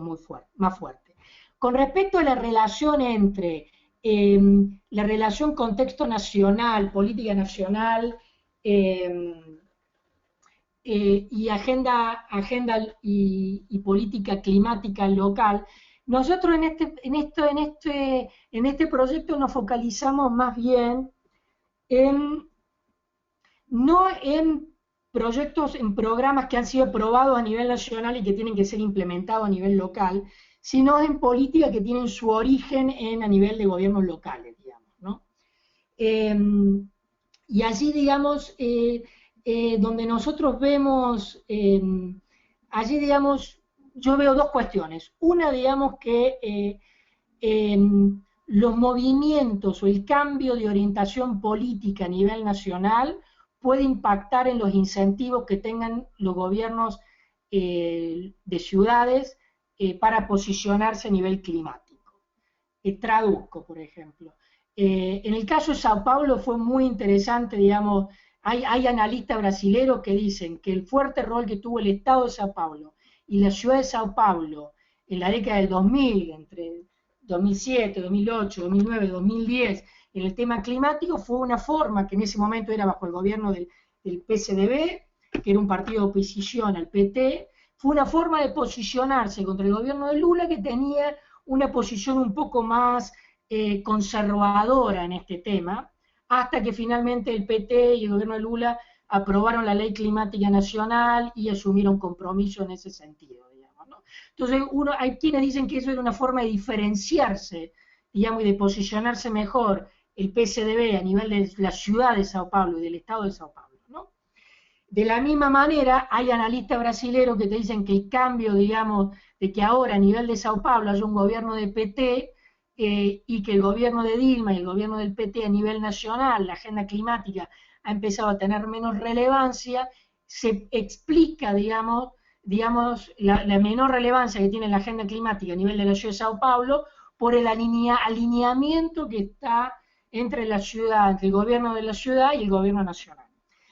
B: más fuertes. Con respecto a la relación entre la relación contexto nacional, política nacional y agenda y política climática local, nosotros en este proyecto nos focalizamos más bien no en proyectos, en programas que han sido aprobados a nivel nacional y que tienen que ser implementados a nivel local, sino en políticas que tienen su origen a nivel de gobiernos locales, digamos, ¿no? Y allí, digamos, donde nosotros vemos, allí, digamos, yo veo dos cuestiones. Una, digamos, que los movimientos o el cambio de orientación política a nivel nacional puede impactar en los incentivos que tengan los gobiernos de ciudades para posicionarse a nivel climático. Traduzco, por ejemplo. En el caso de Sao Paulo fue muy interesante, digamos, hay analistas brasileños que dicen que el fuerte rol que tuvo el Estado de Sao Paulo y la ciudad de Sao Paulo en la década del 2000, entre 2007, 2008, 2009, 2010, en el tema climático, fue una forma que en ese momento era bajo el gobierno del PSDB, que era un partido de oposición al PT, fue una forma de posicionarse contra el gobierno de Lula, que tenía una posición un poco más conservadora en este tema, hasta que finalmente el PT y el gobierno de Lula aprobaron la Ley Climática Nacional y asumieron compromiso en ese sentido, digamos, ¿no? Entonces, hay quienes dicen que eso era una forma de diferenciarse, digamos, y de posicionarse mejor el PSDB a nivel de la ciudad de Sao Paulo y del estado de Sao Paulo, ¿no? De la misma manera, hay analistas brasileños que te dicen que el cambio, digamos, de que ahora a nivel de Sao Paulo haya un gobierno de PT y que el gobierno de Dilma y el gobierno del PT a nivel nacional, la agenda climática ha empezado a tener menos relevancia, se explica, digamos la menor relevancia que tiene la agenda climática a nivel de la ciudad de Sao Paulo por el alineamiento que está entre la ciudad, entre el gobierno de la ciudad y el gobierno nacional.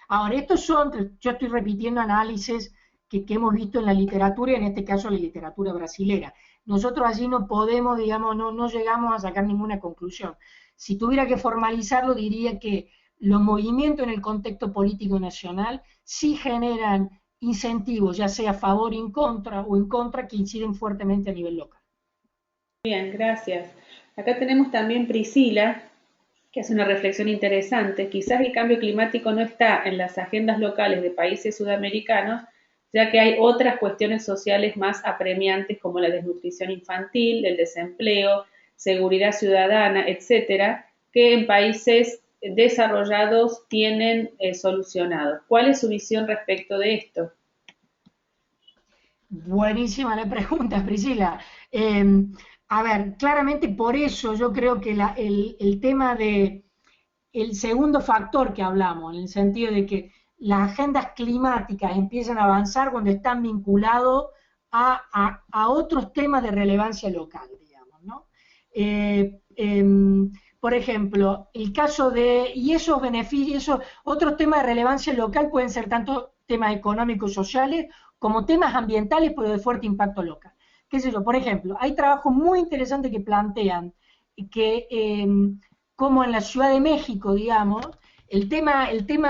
B: Ahora, yo estoy repitiendo análisis que hemos visto en la literatura, y en este caso la literatura brasilera. Nosotros allí no podemos, digamos, no llegamos a sacar ninguna conclusión. Si tuviera que formalizarlo, diría que los movimientos en el contexto político nacional sí generan incentivos, ya sea a favor o en contra, que inciden fuertemente a nivel local.
A: Bien, gracias. Acá tenemos también Priscila, que hace una reflexión interesante. Quizás el cambio climático no está en las agendas locales de países sudamericanos, ya que hay otras cuestiones sociales más apremiantes como la desnutrición infantil, el desempleo, seguridad ciudadana, etcétera, que en países desarrollados tienen solucionados. ¿Cuál es su visión respecto de esto?
B: Buenísima la pregunta, Priscila. A ver, claramente por eso yo creo que el tema de el segundo factor que hablamos, en el sentido de que las agendas climáticas empiezan a avanzar cuando están vinculados a otros temas de relevancia local, digamos, ¿no? Por ejemplo, el caso y esos beneficios, otros temas de relevancia local pueden ser tanto temas económicos, sociales, como temas ambientales, pero de fuerte impacto local. ¿Qué sé yo? Por ejemplo, hay trabajos muy interesantes que plantean que como en la Ciudad de México, digamos, el tema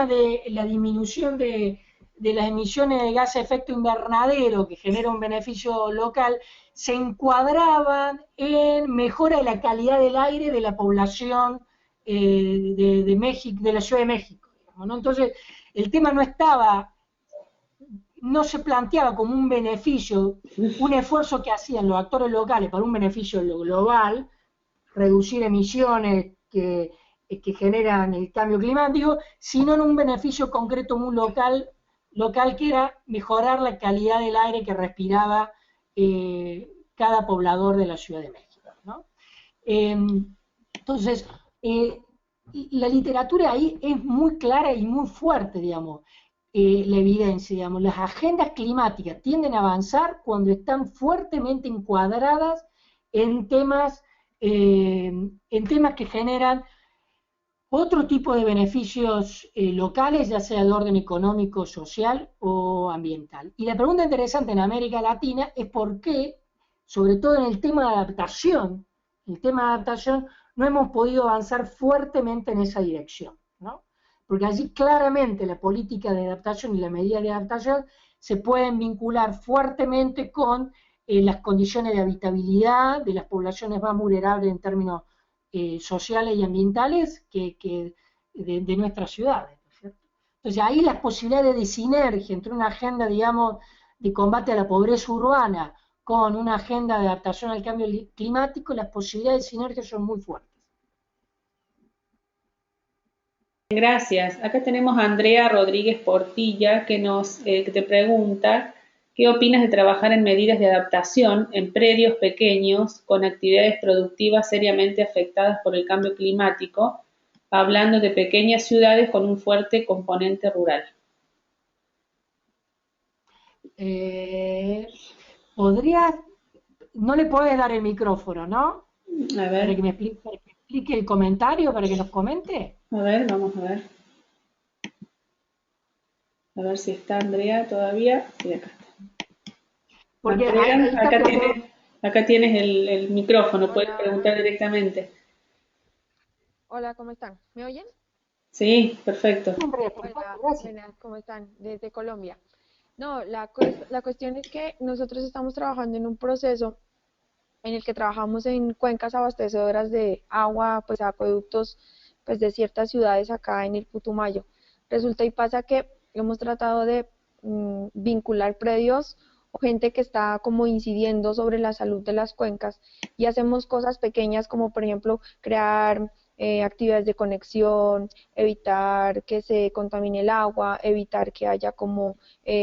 B: de la disminución de las emisiones de gas de efecto invernadero que genera un beneficio local, se encuadraban en mejora de la calidad del aire de la población de México, de la Ciudad de México. digamos, ¿no? Entonces, el tema no se planteaba como un beneficio, un esfuerzo que hacían los actores locales para un beneficio global, reducir emisiones que generan el cambio climático, sino en un beneficio concreto muy local que era mejorar la calidad del aire que respiraba cada poblador de la Ciudad de México, ¿no? Entonces, la literatura ahí es muy clara y muy fuerte, digamos, la evidencia, digamos, las agendas climáticas tienden a avanzar cuando están fuertemente encuadradas en temas que generan otro tipo de beneficios locales, ya sea de orden económico, social o ambiental. Y la pregunta interesante en América Latina es por qué, sobre todo en el tema de adaptación, no hemos podido avanzar fuertemente en esa dirección, ¿no? Porque allí claramente la política de adaptación y la medida de adaptación se pueden vincular fuertemente con las condiciones de habitabilidad de las poblaciones más vulnerables en términos sociales y ambientales de nuestras ciudades, ¿no es cierto? Entonces ahí las posibilidades de sinergia entre una agenda, digamos, de combate a la pobreza urbana con una agenda de adaptación al cambio climático, las posibilidades de sinergia son muy fuertes.
A: Gracias. Acá tenemos a Andrea Rodríguez Portilla que te pregunta qué opinas de trabajar en medidas de adaptación en predios pequeños con actividades productivas seriamente afectadas por el cambio climático, hablando de pequeñas ciudades con un fuerte componente rural.
B: Podría, no le podés dar el micrófono, ¿no?
A: A
B: Para que
A: ver,
B: me explique el comentario, para que nos comente.
A: vamos a ver. A ver si está Andrea todavía. Sí, acá está.
B: Porque ahí
A: Andrea,
B: está como...
A: acá tienes el micrófono, puedes
C: Hola,
A: preguntar directamente.
C: hola, ¿cómo están? ¿Me oyen?
A: Sí, perfecto.
B: Andrea, perfecto,
C: Hola,
B: gracias.
C: buenas, ¿cómo están? Desde Colombia. No, la cuestión es que nosotros estamos trabajando en un proceso en el que trabajamos en cuencas abastecedoras de agua, pues acueductos, pues de ciertas ciudades acá en el Putumayo. Resulta y pasa que hemos tratado de vincular predios o gente que está como incidiendo sobre la salud de las cuencas y hacemos cosas pequeñas como por ejemplo crear actividades de conexión, evitar que se contamine el agua, evitar que haya como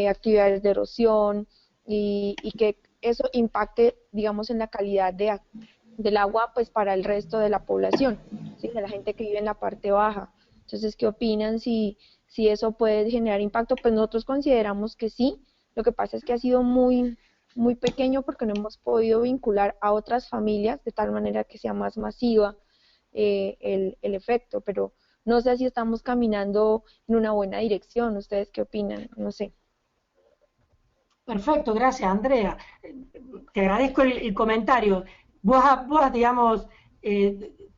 C: actividades de erosión y que eso impacte, digamos, en la calidad del agua, pues para el resto de la población, ¿sí? De la gente que vive en la parte baja. Entonces, ¿qué opinan si eso puede generar impacto? Pues nosotros consideramos que sí. Lo que pasa es que ha sido muy pequeño porque no hemos podido vincular a otras familias de tal manera que sea más masiva el efecto, pero no sé si estamos caminando en una buena dirección. ¿Ustedes qué opinan? No sé.
B: Perfecto, gracias, Andrea. Te agradezco el comentario. Digamos,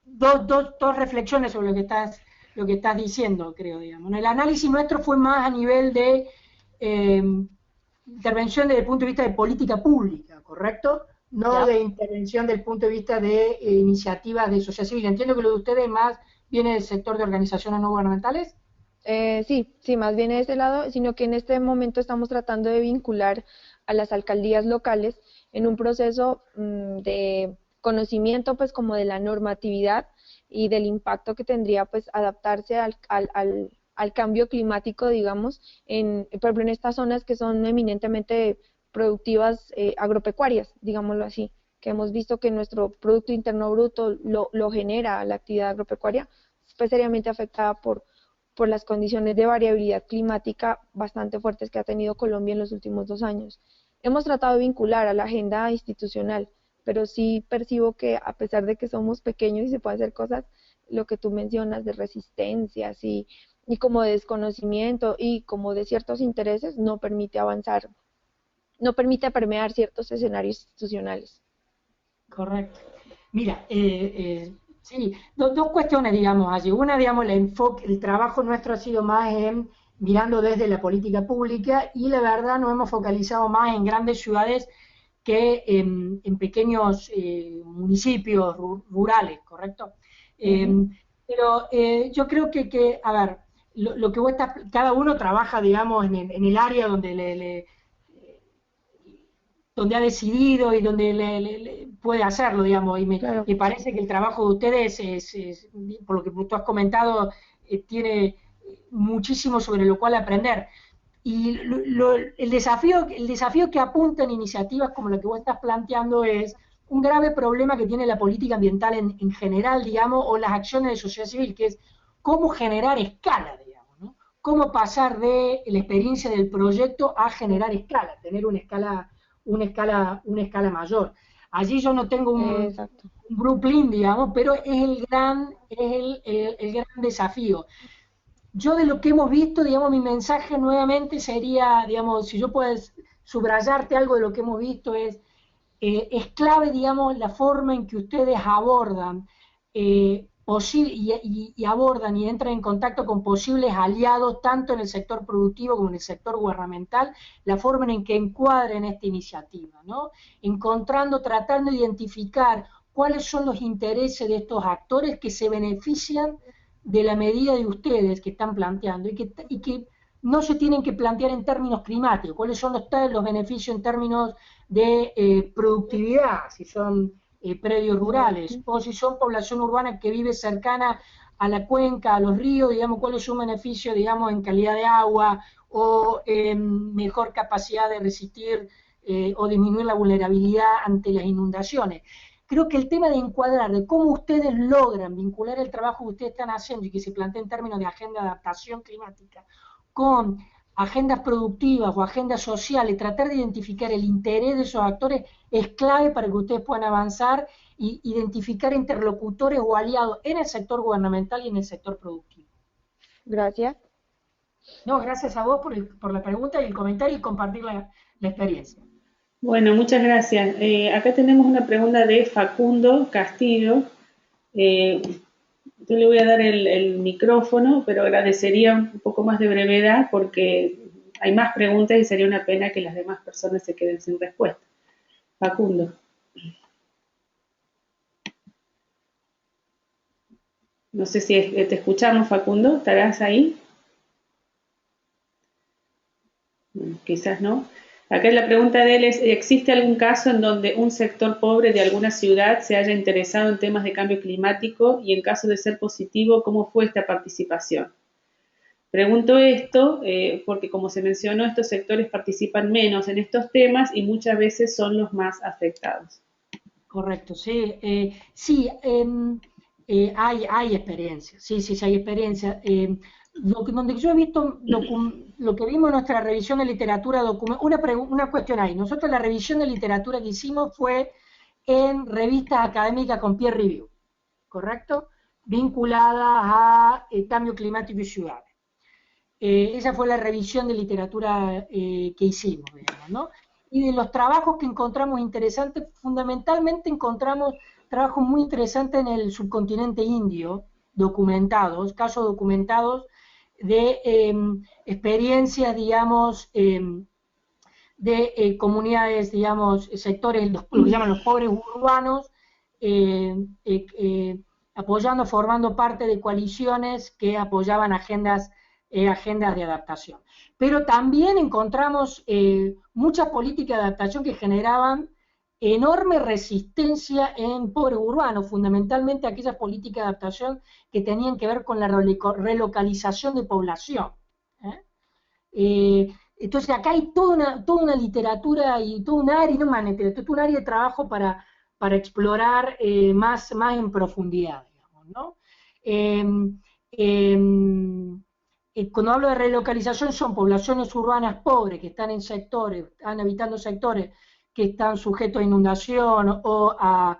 B: dos reflexiones sobre lo que estás diciendo, creo, digamos. El análisis nuestro fue más a nivel de intervención desde el punto de vista de política pública, ¿correcto? No
C: ¿Ya?
B: de intervención desde el punto de vista de iniciativas de sociedad civil. Entiendo que lo de ustedes más viene del sector de organizaciones no gubernamentales.
C: Sí, más bien de ese lado, sino que en este momento estamos tratando de vincular a las alcaldías locales en un proceso de conocimiento, pues como de la normatividad y del impacto que tendría, pues adaptarse al cambio climático, digamos, por ejemplo, en estas zonas que son eminentemente productivas agropecuarias, digámoslo así, que hemos visto que nuestro Producto Interno Bruto lo genera la actividad agropecuaria, pues seriamente afectada por las condiciones de variabilidad climática bastante fuertes que ha tenido Colombia en los últimos 2 años. Hemos tratado de vincular a la agenda institucional, pero sí percibo que a pesar de que somos pequeños y se pueden hacer cosas, lo que tú mencionas de resistencias y como de desconocimiento y como de ciertos intereses no permite avanzar, no permite permear ciertos escenarios institucionales.
B: Correcto. Mira, sí, dos cuestiones, digamos, allí. Una, digamos, el trabajo nuestro ha sido más en mirando desde la política pública y la verdad nos hemos focalizado más en grandes ciudades que en pequeños municipios rurales, ¿correcto?
A: Ujú.
B: Pero yo creo a ver, lo que vos estás, cada uno trabaja, digamos, en el área donde ha decidido y donde puede hacerlo, digamos, y
C: Claro.
B: me parece que el trabajo de ustedes, por lo que tú has comentado, tiene muchísimo sobre lo cual aprender. Y el desafío que apuntan iniciativas como la que vos estás planteando es un grave problema que tiene la política ambiental en general, digamos, o las acciones de sociedad civil, que es cómo generar escala, digamos, ¿no? Cómo pasar de la experiencia del proyecto a generar escala, tener una escala mayor. Allí yo no tengo
C: Exacto.
B: un Brooklyn, digamos, pero es el gran desafío. Yo de lo que hemos visto, digamos, mi mensaje nuevamente sería, digamos, si yo puedo subrayarte algo de lo que hemos visto es clave, digamos, la forma en que ustedes abordan y abordan y entran en contacto con posibles aliados, tanto en el sector productivo como en el sector gubernamental, la forma en que encuadren esta iniciativa, ¿no? Encontrando, tratando de identificar cuáles son los intereses de estos actores que se benefician de la medida de ustedes que están planteando y que no se tienen que plantear en términos climáticos, cuáles son los beneficios en términos de productividad, si son predios rurales,
C: Ujú.
B: o si son población urbana que vive cercana a la cuenca, a los ríos, digamos, cuál es un beneficio, digamos, en calidad de agua o mejor capacidad de resistir o disminuir la vulnerabilidad ante las inundaciones. Creo que el tema de encuadrar, de cómo ustedes logran vincular el trabajo que ustedes están haciendo y que se plantea en términos de agenda de adaptación climática con agendas productivas o agendas sociales, tratar de identificar el interés de esos actores es clave para que ustedes puedan avanzar e identificar interlocutores o aliados en el sector gubernamental y en el sector productivo.
C: Gracias.
B: No, gracias a vos por la pregunta y el comentario y compartir la experiencia.
A: Bueno, muchas gracias. Acá tenemos una pregunta de Facundo Castillo. Eh, yo le voy a dar el micrófono, pero agradecería un poco más de brevedad porque hay más preguntas y sería una pena que las demás personas se queden sin respuesta. Facundo. No sé si te escuchamos, Facundo. ¿Estarás ahí? Bueno, quizás no. Acá la pregunta de él es, ¿existe algún caso en donde un sector pobre de alguna ciudad se haya interesado en temas de cambio climático y en caso de ser positivo, cómo fue esta participación? Pregunto esto porque, como se mencionó, estos sectores participan menos en estos temas y muchas veces son los más afectados.
B: Correcto, sí. Sí, hay experiencia, sí, hay experiencia. Donde yo he visto, lo que vimos en nuestra revisión de literatura, una cuestión ahí. Nosotros la revisión de literatura que hicimos fue en revistas académicas con peer review, ¿correcto? Vinculadas a cambio climático y ciudades. Esa fue la revisión de literatura que hicimos, digamos, ¿no? Y de los trabajos que encontramos interesantes, fundamentalmente encontramos trabajos muy interesantes en el subcontinente indio, casos documentados de experiencias, digamos, de comunidades, digamos, sectores, lo que llaman los pobres urbanos, eh, apoyando, formando parte de coaliciones que apoyaban agendas de adaptación. Pero también encontramos muchas políticas de adaptación que generaban enorme resistencia en pobres urbanos, fundamentalmente aquellas políticas de adaptación que tenían que ver con la relocalización de población. ¿eh? Entonces acá hay toda una literatura y todo un área, no más literatura, todo un área de trabajo para explorar más en profundidad, digamos, ¿no? Eh, Cuando hablo de relocalización son poblaciones urbanas pobres que están están habitando sectores que están sujetos a inundación o a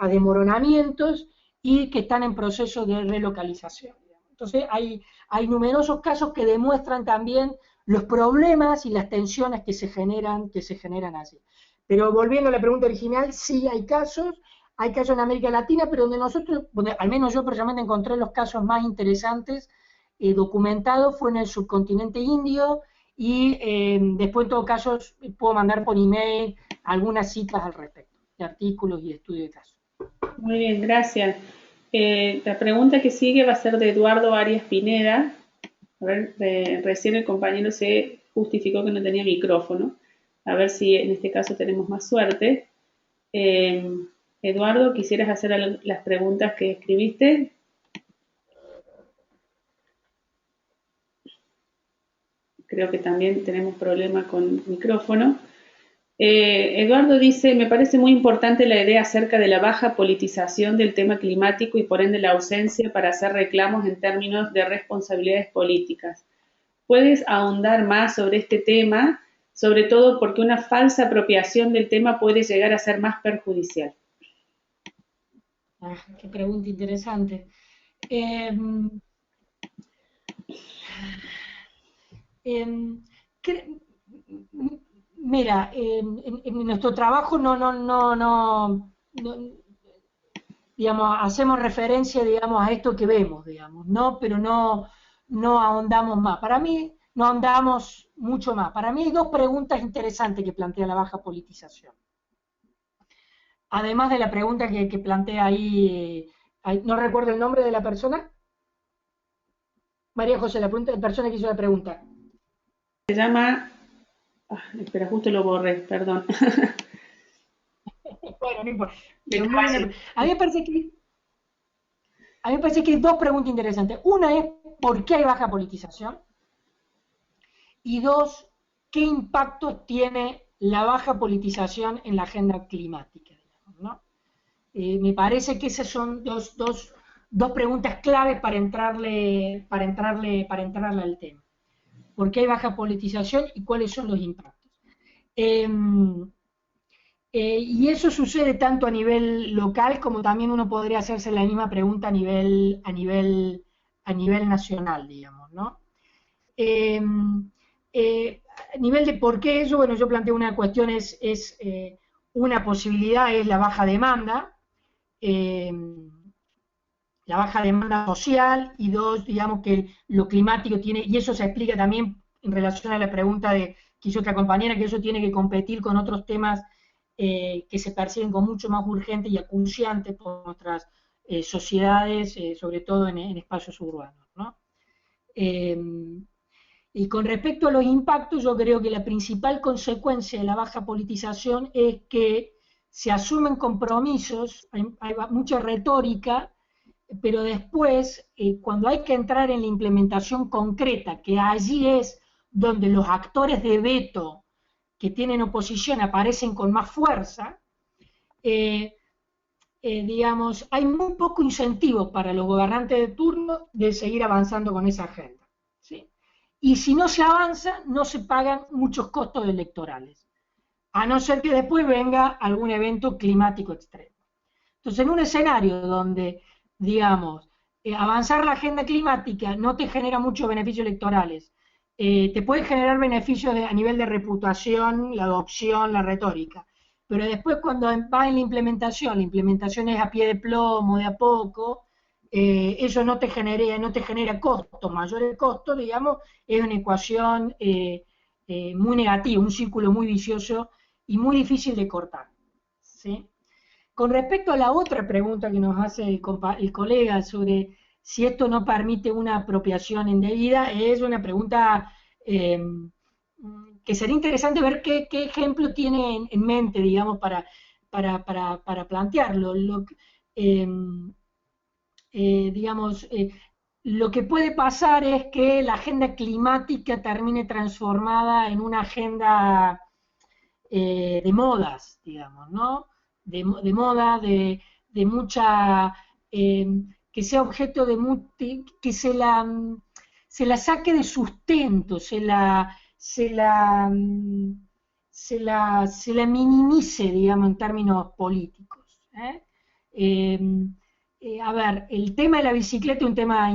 B: desmoronamientos y que están en proceso de relocalización. Entonces hay numerosos casos que demuestran también los problemas y las tensiones que se generan allí. Pero volviendo a la pregunta original, sí hay casos en América Latina, pero donde al menos yo personalmente encontré los casos más interesantes documentados fue en el subcontinente indio y después en todo caso puedo mandar por email algunas citas al respecto, de artículos y estudios de casos.
A: Muy bien, gracias. La pregunta que sigue va a ser de Eduardo Arias Pineda. A ver, recién el compañero se justificó que no tenía micrófono. A ver si en este caso tenemos más suerte. Eh, Eduardo, ¿quisieras hacer las preguntas que escribiste? Creo que también tenemos problema con micrófono. Eduardo dice, me parece muy importante la idea acerca de la baja politización del tema climático y por ende la ausencia para hacer reclamos en términos de responsabilidades políticas. ¿Puedes ahondar más sobre este tema? Sobre todo porque una falsa apropiación del tema puede llegar a ser más perjudicial.
B: Qué pregunta interesante. Mira, en nuestro trabajo no, digamos, hacemos referencia, digamos, a esto que vemos, digamos, ¿no? Pero no ahondamos más. Para mí, no ahondamos mucho más. Para mí hay dos preguntas interesantes que plantea la baja politización. Además de la pregunta que plantea ahí, no recuerdo el nombre de la persona. María José, la persona que hizo la pregunta.
A: Se llama... espera, justo lo borré, perdón.
B: Bueno, no importa. A mí me parece que hay dos preguntas interesantes. Una es, ¿por qué hay baja politización? Y dos, ¿qué impacto tiene la baja politización en la agenda climática? Digamos, ¿no? Me parece que esas son dos preguntas claves para entrarle al tema. ¿Por qué hay baja politización y cuáles son los impactos? Y eso sucede tanto a nivel local como también uno podría hacerse la misma pregunta a nivel nacional, digamos, ¿no? A nivel de por qué eso, bueno, yo planteo una cuestión, una posibilidad es la baja demanda social, y dos, digamos que lo climático tiene, y eso se explica también en relación a la pregunta que hizo otra compañera, que eso tiene que competir con otros temas que se perciben como mucho más urgentes y acuciantes por nuestras sociedades, sobre todo en espacios urbanos, ¿no? Y con respecto a los impactos, yo creo que la principal consecuencia de la baja politización es que se asumen compromisos, hay mucha retórica, pero después, cuando hay que entrar en la implementación concreta, que allí es donde los actores de veto que tienen oposición aparecen con más fuerza, digamos, hay muy poco incentivo para los gobernantes de turno de seguir avanzando con esa agenda, ¿sí? Y si no se avanza, no se pagan muchos costos electorales, a no ser que después venga algún evento climático extremo. Entonces, en un escenario donde, digamos, avanzar la agenda climática no te genera muchos beneficios electorales, te puede generar beneficios a nivel de reputación, la adopción, la retórica, pero después cuando va en la implementación es a pie de plomo, de a poco, eso no te genera costos, mayores costos, digamos, es una ecuación muy negativa, un círculo muy vicioso y muy difícil de cortar, ¿sí? Con respecto a la otra pregunta que nos hace el colega sobre si esto no permite una apropiación indebida, es una pregunta que sería interesante ver qué ejemplo tiene en mente, digamos, para plantearlo. Digamos, lo que puede pasar es que la agenda climática termine transformada en una agenda de modas, digamos, ¿no? De moda, de mucha, que sea objeto que se la saque de sustento, se la minimice, digamos, en términos políticos. A ver, el tema de la bicicleta es un tema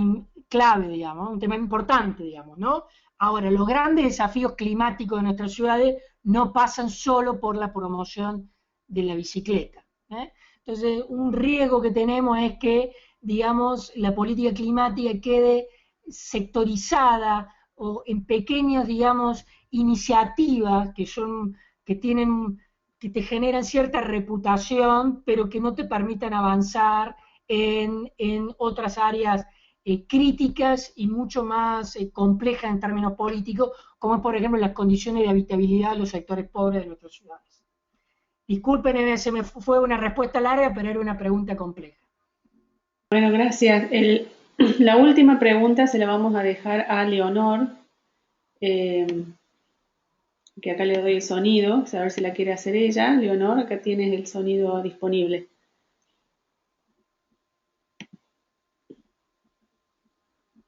B: clave, digamos, un tema importante, digamos, ¿no? Ahora, los grandes desafíos climáticos de nuestras ciudades no pasan solo por la promoción de la bicicleta, ¿eh? Entonces, un riesgo que tenemos es que, digamos, la política climática quede sectorizada o en pequeñas, digamos, iniciativas que te generan cierta reputación, pero que no te permitan avanzar en otras áreas críticas y mucho más complejas en términos políticos, como es, por ejemplo, las condiciones de habitabilidad de los sectores pobres de nuestras ciudades. Disculpen, se me fue una respuesta larga, pero era una pregunta compleja.
A: Bueno, gracias. La última pregunta se la vamos a dejar a Leonor, que acá le doy el sonido, a ver si la quiere hacer ella. Leonor, acá tienes el sonido disponible.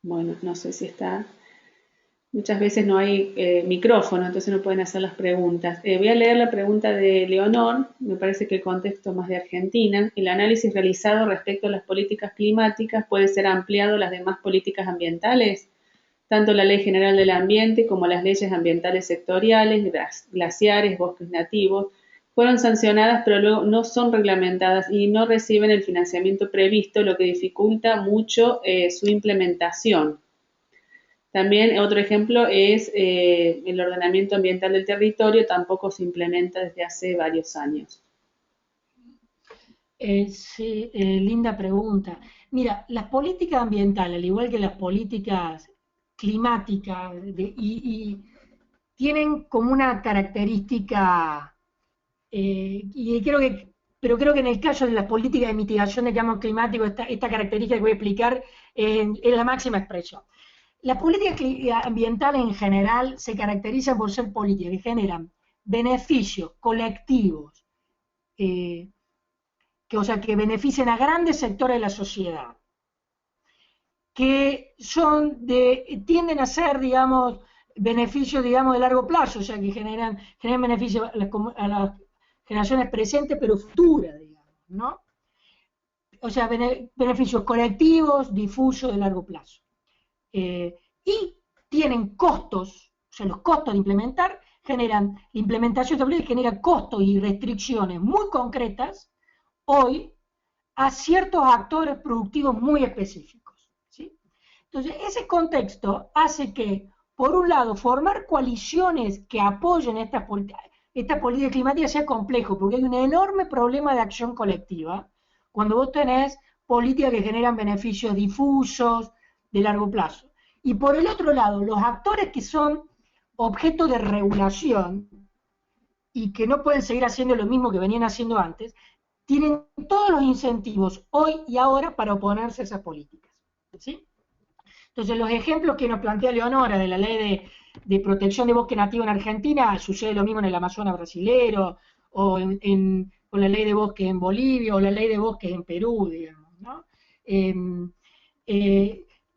A: Bueno, no sé si está. Muchas veces no hay micrófono, entonces no pueden hacer las preguntas. Voy a leer la pregunta de Leonor, me parece que el contexto más de Argentina. El análisis realizado respecto a las políticas climáticas puede ser ampliado a las demás políticas ambientales, tanto la Ley General del Ambiente como las leyes ambientales sectoriales, glaciares, bosques nativos, fueron sancionadas pero luego no son reglamentadas y no reciben el financiamiento previsto, lo que dificulta mucho su implementación. También otro ejemplo es el ordenamiento ambiental del territorio, tampoco se implementa desde hace varios años.
B: Sí, linda pregunta. Mira, las políticas ambientales, al igual que las políticas climáticas, tienen como una característica, pero creo que en el caso de las políticas de mitigación de cambio climático, esta característica que voy a explicar es la máxima expresión. Las políticas ambientales en general se caracterizan por ser políticas que generan beneficios colectivos, o sea, que beneficien a grandes sectores de la sociedad, que tienden a ser, digamos, beneficios, digamos, de largo plazo, o sea, que generan beneficios a las generaciones presentes, pero futuras, digamos, ¿no? O sea, beneficios colectivos, difusos, de largo plazo. Y tienen costos, o sea, los costos de implementar la implementación de políticas genera costos y restricciones muy concretas hoy a ciertos actores productivos muy específicos, ¿sí? Entonces, ese contexto hace que, por un lado, formar coaliciones que apoyen esta política climática sea complejo, porque hay un enorme problema de acción colectiva cuando vos tenés políticas que generan beneficios difusos de largo plazo. Y por el otro lado, los actores que son objeto de regulación y que no pueden seguir haciendo lo mismo que venían haciendo antes, tienen todos los incentivos hoy y ahora para oponerse a esas políticas, ¿sí? Entonces, los ejemplos que nos plantea Leonora de la ley de protección de bosque nativo en Argentina, sucede lo mismo en el Amazonas brasilero, o con la ley de bosques en Bolivia, o la ley de bosques en Perú, digamos, ¿no?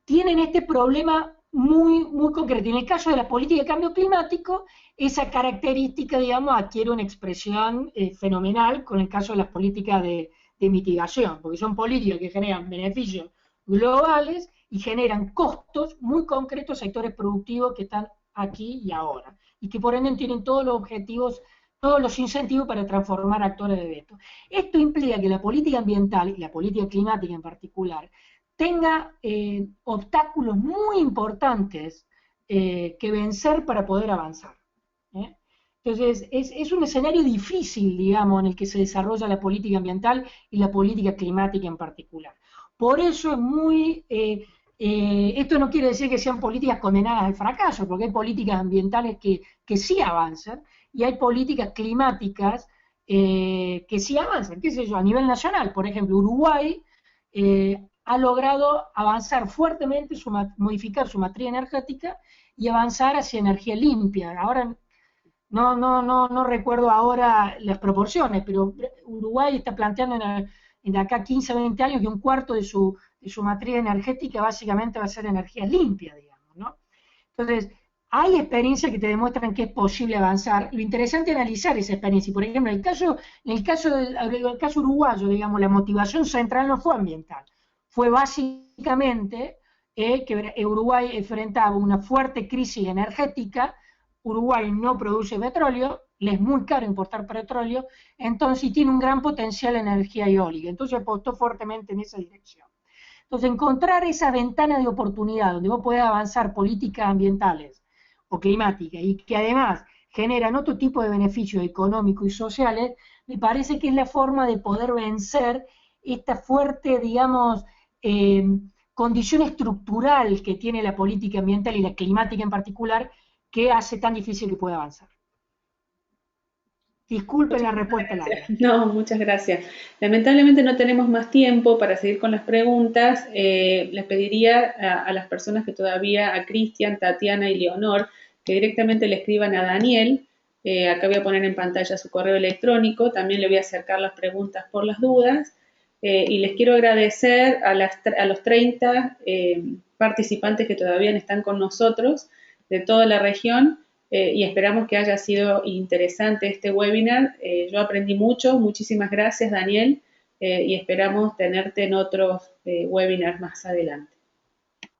B: Tienen este problema muy, muy concreto. Y en el caso de la política de cambio climático, esa característica, digamos, adquiere una expresión fenomenal con el caso de las políticas de mitigación, porque son políticas que generan beneficios globales y generan costos muy concretos a sectores productivos que están aquí y ahora, y que por ende tienen todos los objetivos, todos los incentivos para transformar actores de veto. Esto implica que la política ambiental, y la política climática en particular, tenga obstáculos muy importantes que vencer para poder avanzar. Entonces, es un escenario difícil, digamos, en el que se desarrolla la política ambiental y la política climática en particular. Por eso es esto no quiere decir que sean políticas condenadas al fracaso, porque hay políticas ambientales que sí avanzan y hay políticas climáticas que sí avanzan, qué sé yo, a nivel nacional. Por ejemplo, Uruguay ha logrado avanzar fuertemente, modificar su matriz energética y avanzar hacia energía limpia. Ahora no recuerdo ahora las proporciones, pero Uruguay está planteando en acá 15 o 20 años que un cuarto de su matriz energética básicamente va a ser energía limpia, digamos, ¿no? Entonces, hay experiencias que te demuestran que es posible avanzar. Lo interesante es analizar esa experiencia. Y, por ejemplo, en el caso uruguayo, digamos, la motivación central no fue ambiental. Fue básicamente que Uruguay enfrentaba una fuerte crisis energética. Uruguay no produce petróleo, le es muy caro importar petróleo, entonces tiene un gran potencial en energía eólica. Entonces apostó fuertemente en esa dirección. Entonces, encontrar esa ventana de oportunidad donde vos podés avanzar políticas ambientales o climáticas y que además generan otro tipo de beneficios económicos y sociales, me parece que es la forma de poder vencer esta fuerte, digamos, condición estructural que tiene la política ambiental y la climática en particular que hace tan difícil que pueda avanzar. Disculpen la respuesta larga.
A: No, muchas gracias. Lamentablemente no tenemos más tiempo para seguir con las preguntas. Les pediría a las personas que todavía, a Cristian, Tatiana y Leonor, que directamente le escriban a Daniel. Acá voy a poner en pantalla su correo electrónico. También le voy a acercar las preguntas por las dudas. Y les quiero agradecer a los 30 participantes que todavía están con nosotros de toda la región. Y esperamos que haya sido interesante este webinar. Yo aprendí mucho, muchísimas gracias Daniel, y esperamos tenerte en otros webinars más adelante.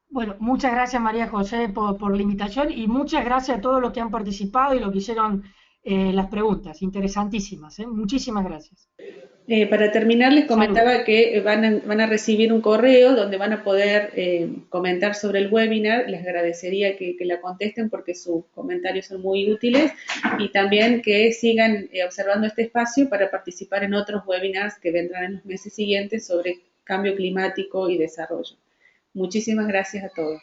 B: Bueno, muchas gracias María José por la invitación y muchas gracias a todos los que han participado y los que hicieron las preguntas, interesantísimas, muchísimas gracias.
A: Para terminar, les comentaba que van a recibir un correo donde van a poder comentar sobre el webinar. Les agradecería que la contesten porque sus comentarios son muy útiles y también que sigan observando este espacio para participar en otros webinars que vendrán en los meses siguientes sobre cambio climático y desarrollo. Muchísimas gracias a todos.